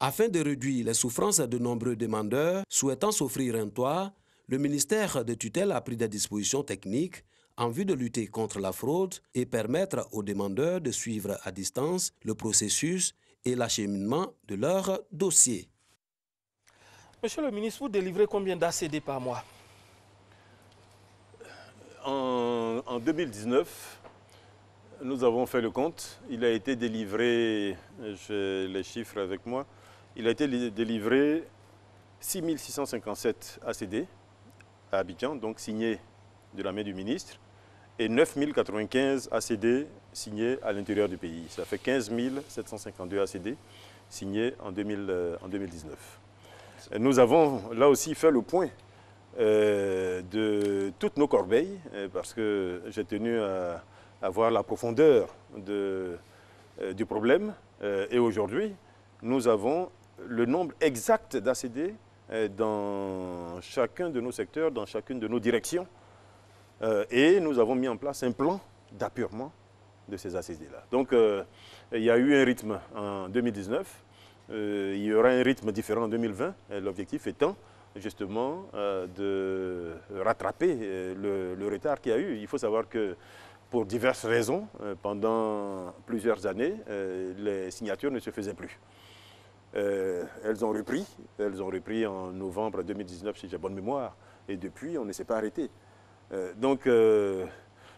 Afin de réduire les souffrances de nombreux demandeurs souhaitant s'offrir un toit, le ministère de tutelle a pris des dispositions techniques en vue de lutter contre la fraude et permettre aux demandeurs de suivre à distance le processus et l'acheminement de leur dossier. Monsieur le ministre, vous délivrez combien d'ACD par mois? En 2019, nous avons fait le compte. Il a été délivré, j'ai les chiffres avec moi, il a été délivré 6657 ACD à Abidjan, donc signés de la main du ministre, et 9095 ACD signés à l'intérieur du pays. Ça fait 15 752 ACD signés en 2019. Et nous avons là aussi fait le point de toutes nos corbeilles, parce que j'ai tenu à voir la profondeur du problème. Et aujourd'hui, nous avons le nombre exact d'ACD dans chacun de nos secteurs, dans chacune de nos directions. Et nous avons mis en place un plan d'appurement de ces ACD-là. Donc, il y a eu un rythme en 2019. Il y aura un rythme différent en 2020. L'objectif étant justement de rattraper le retard qu'il y a eu. Il faut savoir que pour diverses raisons, pendant plusieurs années, les signatures ne se faisaient plus. Elles ont repris en novembre 2019, si j'ai bonne mémoire, et depuis, on ne s'est pas arrêté. Donc,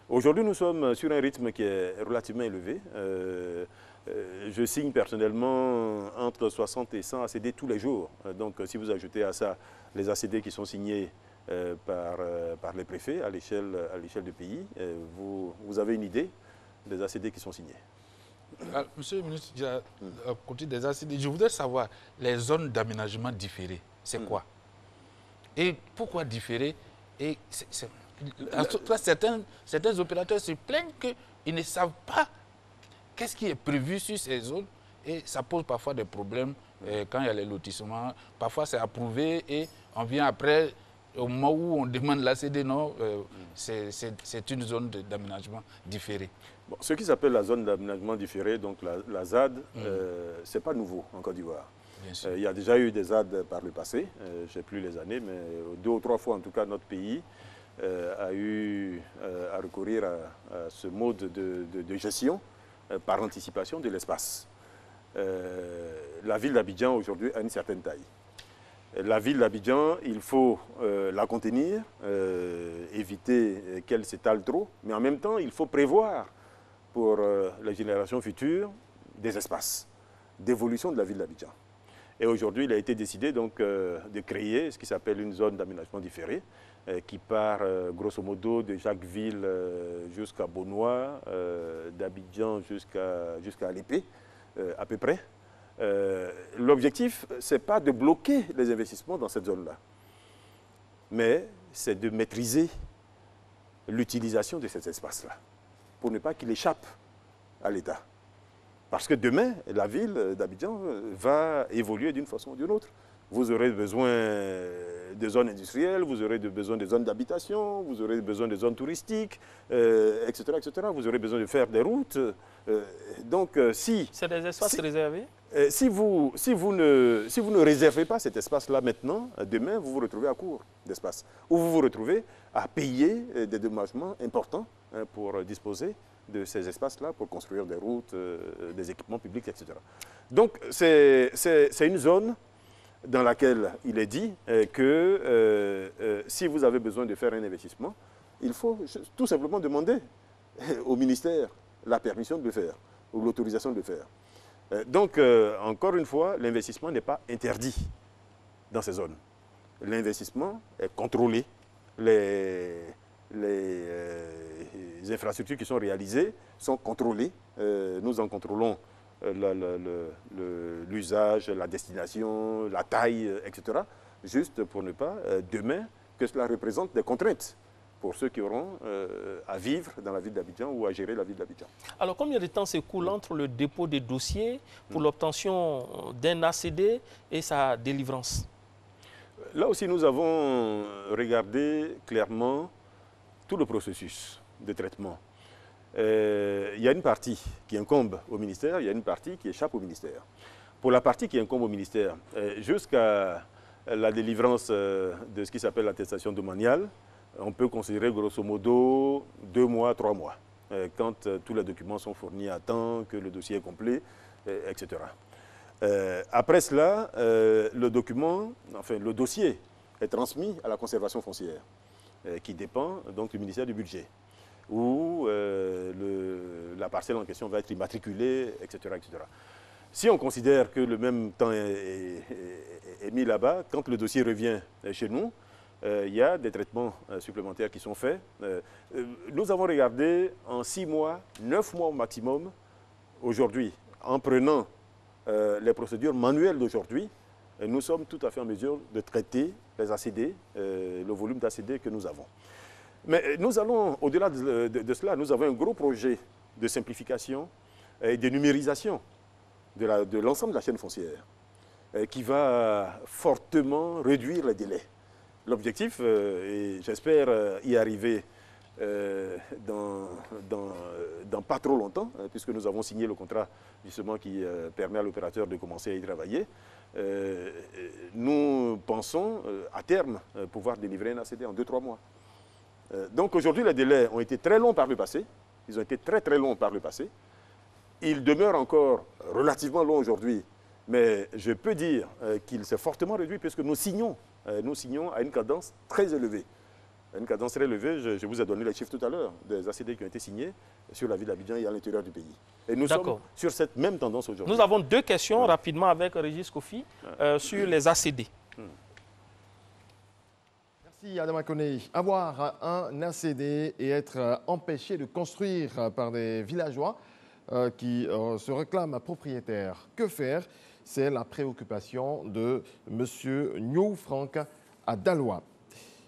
aujourd'hui, nous sommes sur un rythme qui est relativement élevé. Je signe personnellement entre 60 et 100 ACD tous les jours. Donc, si vous ajoutez à ça les ACD qui sont signés par les préfets à l'échelle du pays, vous avez une idée des ACD qui sont signés. Alors, monsieur le ministre, à côté des ACD, je voudrais savoir les zones d'aménagement différées, c'est quoi? Et pourquoi différées? Et certains opérateurs se plaignent qu'ils ne savent pas qu'est-ce qui est prévu sur ces zones et ça pose parfois des problèmes quand il y a les lotissements. Parfois c'est approuvé et on vient après, au moment où on demande l'ACD, non, c'est une zone d'aménagement différée. Bon, ce qui s'appelle la zone d'aménagement différé, donc la ZAD, ce n'est pas nouveau en Côte d'Ivoire. Il y a déjà eu des ZAD par le passé, je ne sais plus les années, mais 2 ou 3 fois en tout cas notre pays a eu à recourir à ce mode de gestion par anticipation de l'espace. La ville d'Abidjan aujourd'hui a une certaine taille. La ville d'Abidjan, il faut la contenir, éviter qu'elle s'étale trop, mais en même temps, il faut prévoir pour les générations futures des espaces. d'évolution de la ville d'Abidjan. Et aujourd'hui, il a été décidé donc, de créer ce qui s'appelle une zone d'aménagement différé, qui part grosso modo de Jacquesville jusqu'à Bonois, d'Abidjan jusqu'à Alépé, à peu près. L'objectif, ce n'est pas de bloquer les investissements dans cette zone-là, mais c'est de maîtriser l'utilisation de cet espace-là, pour ne pas qu'il échappe à l'État. Parce que demain, la ville d'Abidjan va évoluer d'une façon ou d'une autre. Vous aurez besoin de zones industrielles, vous aurez besoin de zones d'habitation, vous aurez besoin de zones touristiques, etc., etc. Vous aurez besoin de faire des routes. Donc, si... C'est des espaces réservés? Si vous ne réservez pas cet espace-là maintenant, demain, vous vous retrouvez à court d'espace. Ou vous vous retrouvez à payer des dédommagements importants pour disposer de ces espaces-là, pour construire des routes, des équipements publics, etc. Donc, c'est une zone dans laquelle il est dit que si vous avez besoin de faire un investissement, il faut tout simplement demander au ministère la permission de le faire, ou l'autorisation de le faire. Donc, encore une fois, l'investissement n'est pas interdit dans ces zones. L'investissement est contrôlé. Les infrastructures qui sont réalisées sont contrôlées. Nous en contrôlons l'usage, la destination, la taille, etc. Juste pour ne pas, demain, que cela représente des contraintes pour ceux qui auront à vivre dans la ville d'Abidjan ou à gérer la ville d'Abidjan. Alors, combien de temps s'écoule entre le dépôt des dossiers pour l'obtention d'un ACD et sa délivrance? Là aussi, nous avons regardé clairement tout le processus de traitement. Il y a une partie qui incombe au ministère, il y a une partie qui échappe au ministère. Pour la partie qui incombe au ministère, jusqu'à la délivrance de ce qui s'appelle l'attestation domaniale, on peut considérer grosso modo 2 mois, 3 mois, quand tous les documents sont fournis à temps, que le dossier est complet, etc. Après cela, le dossier est transmis à la conservation foncière, qui dépend donc du ministère du Budget, où la parcelle en question va être immatriculée, etc., etc. Si on considère que le même temps est mis là-bas, quand le dossier revient chez nous, il y a des traitements supplémentaires qui sont faits. Nous avons regardé en 6 mois, 9 mois au maximum, aujourd'hui, en prenant les procédures manuelles d'aujourd'hui, nous sommes tout à fait en mesure de traiter les ACD, le volume d'ACD que nous avons. Mais nous allons, au-delà de cela, nous avons un gros projet de simplification et de numérisation de l'ensemble de la chaîne foncière qui va fortement réduire les délais. L'objectif, et j'espère y arriver dans pas trop longtemps, puisque nous avons signé le contrat justement qui permet à l'opérateur de commencer à y travailler, nous pensons à terme pouvoir délivrer un ACD en 2-3 mois. Donc aujourd'hui, les délais ont été très longs par le passé. Ils ont été très très longs par le passé. Ils demeurent encore relativement longs aujourd'hui, mais je peux dire qu'il s'est fortement réduit puisque nous signons à une cadence très élevée. Une cadence très élevée, je vous ai donné les chiffres tout à l'heure, des ACD qui ont été signés sur la ville d'Abidjan et à l'intérieur du pays. Et nous sommes sur cette même tendance aujourd'hui. Nous avons 2 questions rapidement avec Régis Kofi sur les ACD. Merci Adama Koné. Avoir un ACD et être empêché de construire par des villageois qui se réclament propriétaires. Que faire? C'est la préoccupation de M. Nyo Franck à Daloa.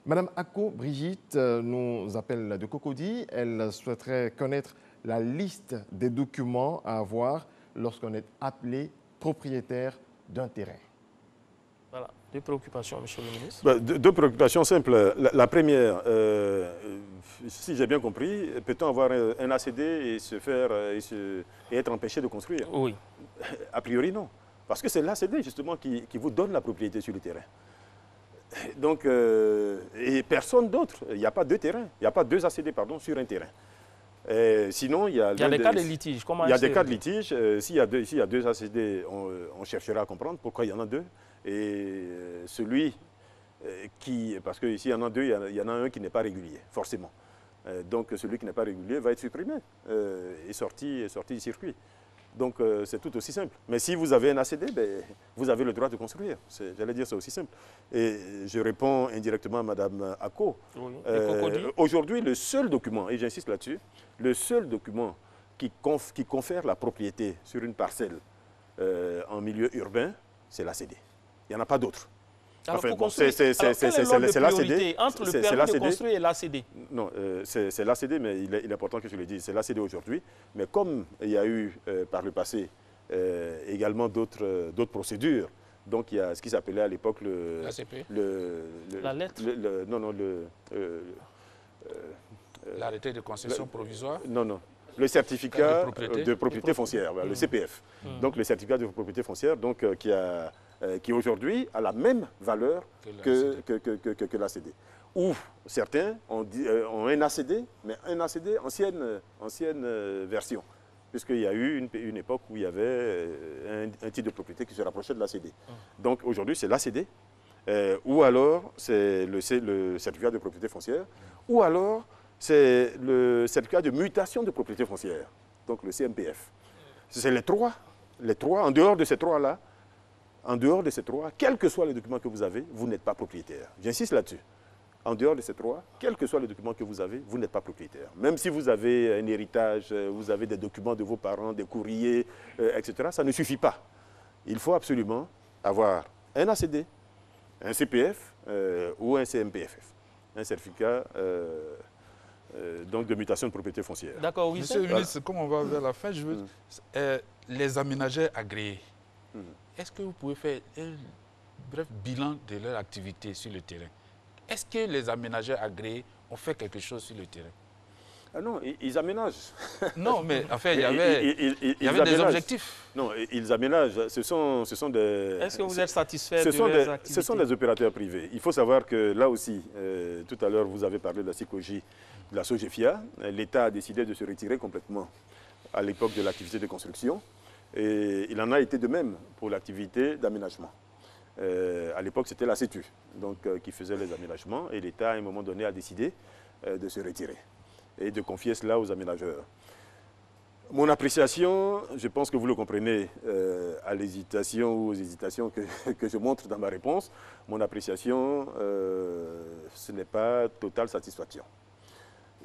Madame Ako Brigitte nous appelle de Cocody. Elle souhaiterait connaître la liste des documents à avoir lorsqu'on est appelé propriétaire d'un terrain. Voilà, 2 préoccupations, Monsieur le ministre. 2 préoccupations simples. La première, si j'ai bien compris, peut-on avoir un ACD et être empêché de construire? Oui. A priori, non. Parce que c'est l'ACD justement qui vous donne la propriété sur le terrain. Donc, et personne d'autre. Il n'y a pas 2 terrains. Il n'y a pas 2 ACD pardon, sur un terrain. Sinon, il y a des cas de litige. Il y a des cas de litige. S'il y a 2 ACD, on cherchera à comprendre pourquoi il y en a 2. Et celui qui... Parce qu'ici, il y en a 2, il y en a un qui n'est pas régulier, forcément. Donc, celui qui n'est pas régulier va être supprimé et sorti du circuit. Donc c'est tout aussi simple. Mais si vous avez un ACD, ben, vous avez le droit de construire. J'allais dire c'est aussi simple. Et je réponds indirectement à Mme Ako. Oui. Aujourd'hui, le seul document, et j'insiste là-dessus, le seul document qui confère la propriété sur une parcelle en milieu urbain, c'est l'ACD. Il n'y en a pas d'autre. Alors, enfin, pour bon, construire, quelle est l'ACD entre le permis de construire et l'ACD? Non, c'est l'ACD, mais il est important que je le dise. C'est l'ACD aujourd'hui. Mais comme il y a eu par le passé également d'autres procédures, donc il y a ce qui s'appelait à l'époque l'ACP. La lettre l'arrêté de concession provisoire. Non. Le certificat de propriété foncière, le CPF. Donc le certificat de propriété foncière, donc, qui aujourd'hui a la même valeur que l'ACD. Ou certains ont un ACD, mais un ACD ancienne version, puisqu'il y a eu une époque où il y avait un titre de propriété qui se rapprochait de l'ACD. Donc aujourd'hui c'est l'ACD, ou alors c'est le certificat de propriété foncière, ou alors c'est le certificat de mutation de propriété foncière, donc le CMPF. C'est les trois, en dehors de ces trois-là, quels que soient les documents que vous avez, vous n'êtes pas propriétaire. J'insiste là-dessus. En dehors de ces trois, quels que soient les documents que vous avez, vous n'êtes pas propriétaire. Même si vous avez un héritage, vous avez des documents de vos parents, des courriers, etc., ça ne suffit pas. Il faut absolument avoir un ACD, un CPF ou un CMPFF, un certificat donc de mutation de propriété foncière. D'accord, oui. Monsieur le ministre, comme on va vers la fin, je veux les aménageurs agréés. Est-ce que vous pouvez faire un bref bilan de leur activité sur le terrain? Est-ce que les aménageurs agréés ont fait quelque chose sur le terrain? Ah non, ils aménagent. Non, mais en fait, il y avait des objectifs. Non, ils aménagent. Ce sont des... Est-ce que vous êtes satisfait de leurs activités? Ce sont des opérateurs privés. Il faut savoir que là aussi, tout à l'heure, vous avez parlé de la SICOGI, de la SOGEFIA. L'État a décidé de se retirer complètement à l'époque de l'activité de construction. Et il en a été de même pour l'activité d'aménagement. À l'époque, c'était la CETU donc, qui faisait les aménagements. Et l'État, à un moment donné, a décidé de se retirer et de confier cela aux aménageurs. Mon appréciation, je pense que vous le comprenez à l'hésitation ou aux hésitations que je montre dans ma réponse, mon appréciation, ce n'est pas totale satisfaction.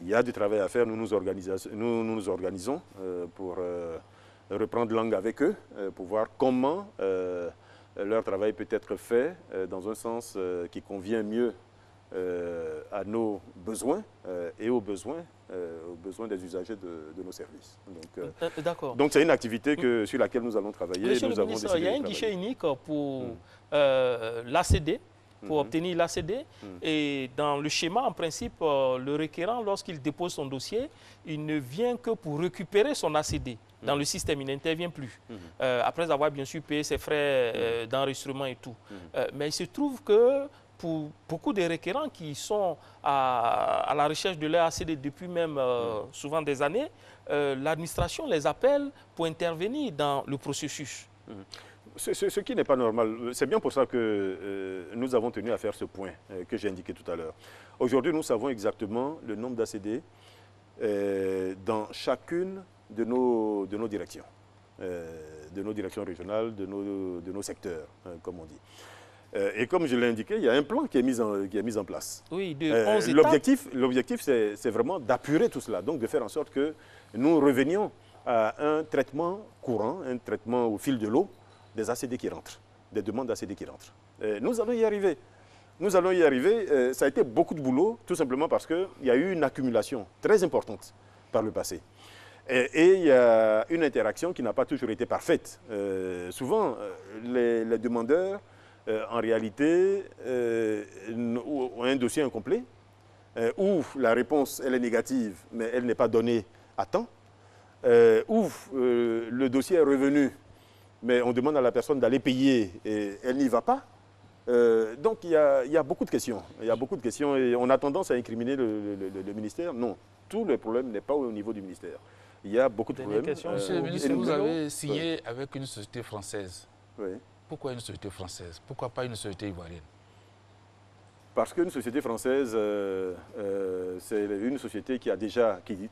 Il y a du travail à faire, nous nous organisons pour reprendre langue avec eux, pour voir comment leur travail peut être fait dans un sens qui convient mieux à nos besoins et aux besoins des usagers de nos services. Donc c'est une activité sur laquelle nous allons travailler. Monsieur le ministre, il y a un guichet unique pour l'ACD, pour obtenir l'ACD. Et dans le schéma, en principe, le requérant, lorsqu'il dépose son dossier, il ne vient que pour récupérer son ACD. Dans le système, il n'intervient plus. Après avoir bien sûr payé ses frais d'enregistrement et tout. Mais il se trouve que pour beaucoup de requérants qui sont à la recherche de leur ACD depuis même souvent des années, l'administration les appelle pour intervenir dans le processus. Ce qui n'est pas normal. C'est bien pour ça que nous avons tenu à faire ce point que j'ai indiqué tout à l'heure. Aujourd'hui, nous savons exactement le nombre d'ACD dans chacune de nos directions, régionales, de nos secteurs, comme on dit. Et comme je l'ai indiqué, il y a un plan qui est mis en place. Oui, de 11 étapes. L'objectif, c'est vraiment d'apurer tout cela, donc de faire en sorte que nous revenions à un traitement courant, un traitement au fil de l'eau des ACD qui rentrent, des demandes d'ACD qui rentrent. Nous allons y arriver. Ça a été beaucoup de boulot, tout simplement parce qu'il y a eu une accumulation très importante par le passé. Et il y a une interaction qui n'a pas toujours été parfaite. Souvent, les demandeurs, en réalité, ont un dossier incomplet, où la réponse elle est négative, mais elle n'est pas donnée à temps, où le dossier est revenu, mais on demande à la personne d'aller payer et elle n'y va pas. Donc il y a beaucoup de questions. Et on a tendance à incriminer le ministère. Non, tout le problème n'est pas au niveau du ministère. Il y a beaucoup de problèmes. Monsieur le ministre, vous avez signé avec une société française. Oui. Pourquoi une société française? Pourquoi pas une société ivoirienne? Parce qu'une société française, c'est une société qui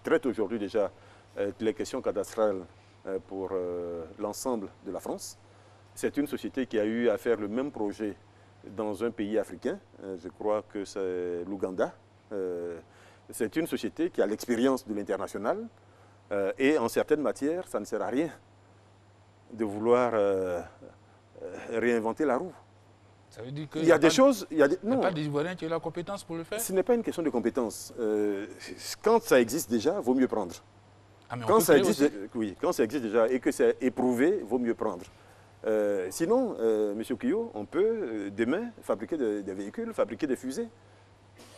traite aujourd'hui déjà les questions cadastrales pour l'ensemble de la France. C'est une société qui a eu à faire le même projet dans un pays africain, je crois que c'est l'Ouganda. C'est une société qui a l'expérience de l'international et en certaines matières, ça ne sert à rien de vouloir réinventer la roue. Ça veut dire il y a des choses... Il n'y a pas d'Ivoirien qui a la compétence pour le faire? Ce n'est pas une question de compétence. Quand ça existe déjà, il vaut mieux prendre. Ah, mais quand ça existe, oui, quand ça existe déjà et que c'est éprouvé, il vaut mieux prendre. Sinon, M. Kuyot, on peut demain fabriquer des véhicules, fabriquer des fusées.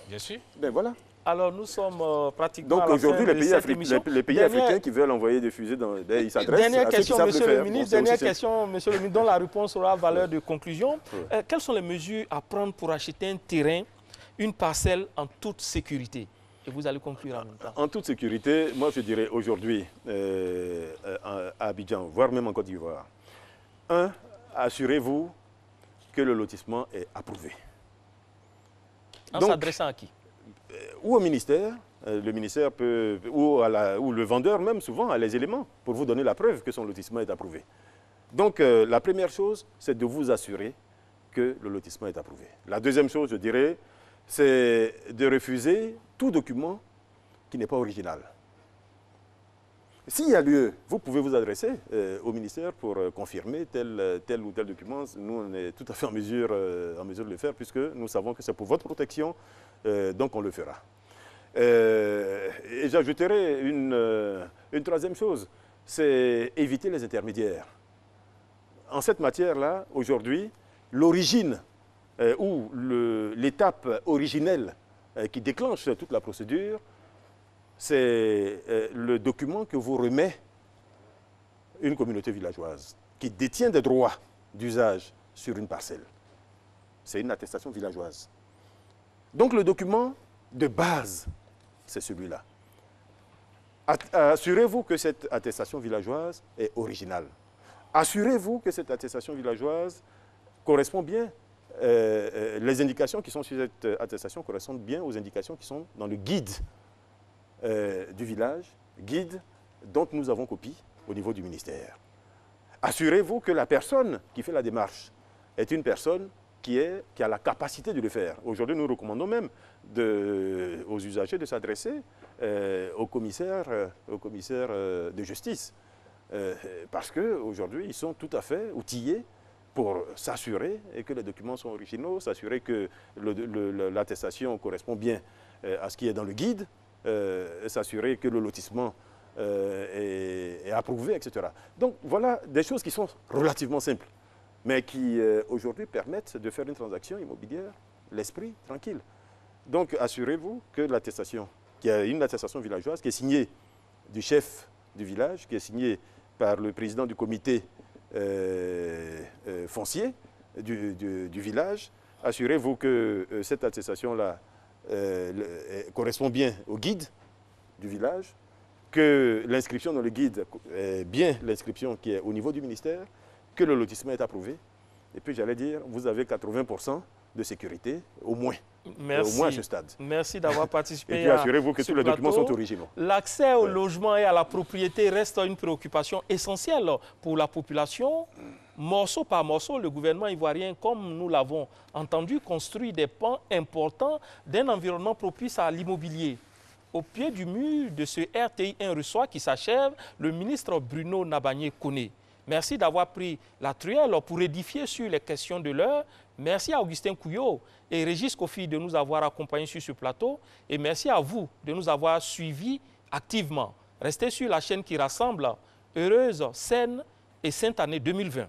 Bien sûr. Ben voilà. Alors nous sommes pratiquement donc aujourd'hui, les pays africains qui veulent envoyer des fusées, ils s'adressent à ceux qui savent le faire. Dernière question, Monsieur le ministre, dont la réponse aura valeur de conclusion. Quelles sont les mesures à prendre pour acheter un terrain, une parcelle en toute sécurité? Et vous allez conclure en même temps. En toute sécurité, moi je dirais aujourd'hui, à Abidjan, voire même en Côte d'Ivoire, assurez-vous que le lotissement est approuvé. En s'adressant à qui? Ou au ministère, le ministère peut, ou le vendeur même souvent a les éléments pour vous donner la preuve que son lotissement est approuvé. Donc la première chose, c'est de vous assurer que le lotissement est approuvé. La deuxième chose, je dirais, c'est de refuser tout document qui n'est pas original. S'il y a lieu, vous pouvez vous adresser au ministère pour confirmer tel ou tel document. Nous, on est tout à fait en mesure de le faire puisque nous savons que c'est pour votre protection, donc on le fera. Et j'ajouterai une troisième chose, c'est éviter les intermédiaires. En cette matière-là, aujourd'hui, l'origine ou l'étape originelle qui déclenche toute la procédure, c'est le document que vous remet une communauté villageoise qui détient des droits d'usage sur une parcelle. C'est une attestation villageoise. Donc le document de base, c'est celui-là. Assurez-vous que cette attestation villageoise est originale. Assurez-vous que cette attestation villageoise correspond bien, les indications qui sont sur cette attestation correspondent bien aux indications qui sont dans le guide du village, guide dont nous avons copie au niveau du ministère. Assurez-vous que la personne qui fait la démarche est une personne qui a la capacité de le faire. Aujourd'hui, nous recommandons même aux usagers de s'adresser au commissaire de justice. Parce qu'aujourd'hui, ils sont tout à fait outillés pour s'assurer que les documents sont originaux, s'assurer que l'attestation correspond bien à ce qui est dans le guide, s'assurer que le lotissement est approuvé, etc. Donc voilà des choses qui sont relativement simples, mais qui aujourd'hui permettent de faire une transaction immobilière, l'esprit tranquille. Donc assurez-vous que l'attestation, qu'il y a une attestation villageoise qui est signée du chef du village, qui est signée par le président du comité foncier du village. Assurez-vous que cette attestation-là correspond bien au guide du village, que l'inscription dans le guide est bien l'inscription qui est au niveau du ministère, que le lotissement est approuvé. Et puis j'allais dire, vous avez 80% de sécurité, au moins. Merci. Au moins à ce stade. Merci d'avoir participé. Et puis assurez-vous que tous les documents sont originaux. L'accès au logement et à la propriété reste une préoccupation essentielle pour la population. Morceau par morceau, le gouvernement ivoirien, comme nous l'avons entendu, construit des pans importants d'un environnement propice à l'immobilier. Au pied du mur de ce RTI 1 Reçoit qui s'achève, le ministre Bruno Nabagné-Koné. Merci d'avoir pris la truelle pour édifier sur les questions de l'heure. Merci à Augustin Kuyot et Régis Kofi de nous avoir accompagnés sur ce plateau. Et merci à vous de nous avoir suivis activement. Restez sur la chaîne qui rassemble. Heureuse, saine et sainte année 2020.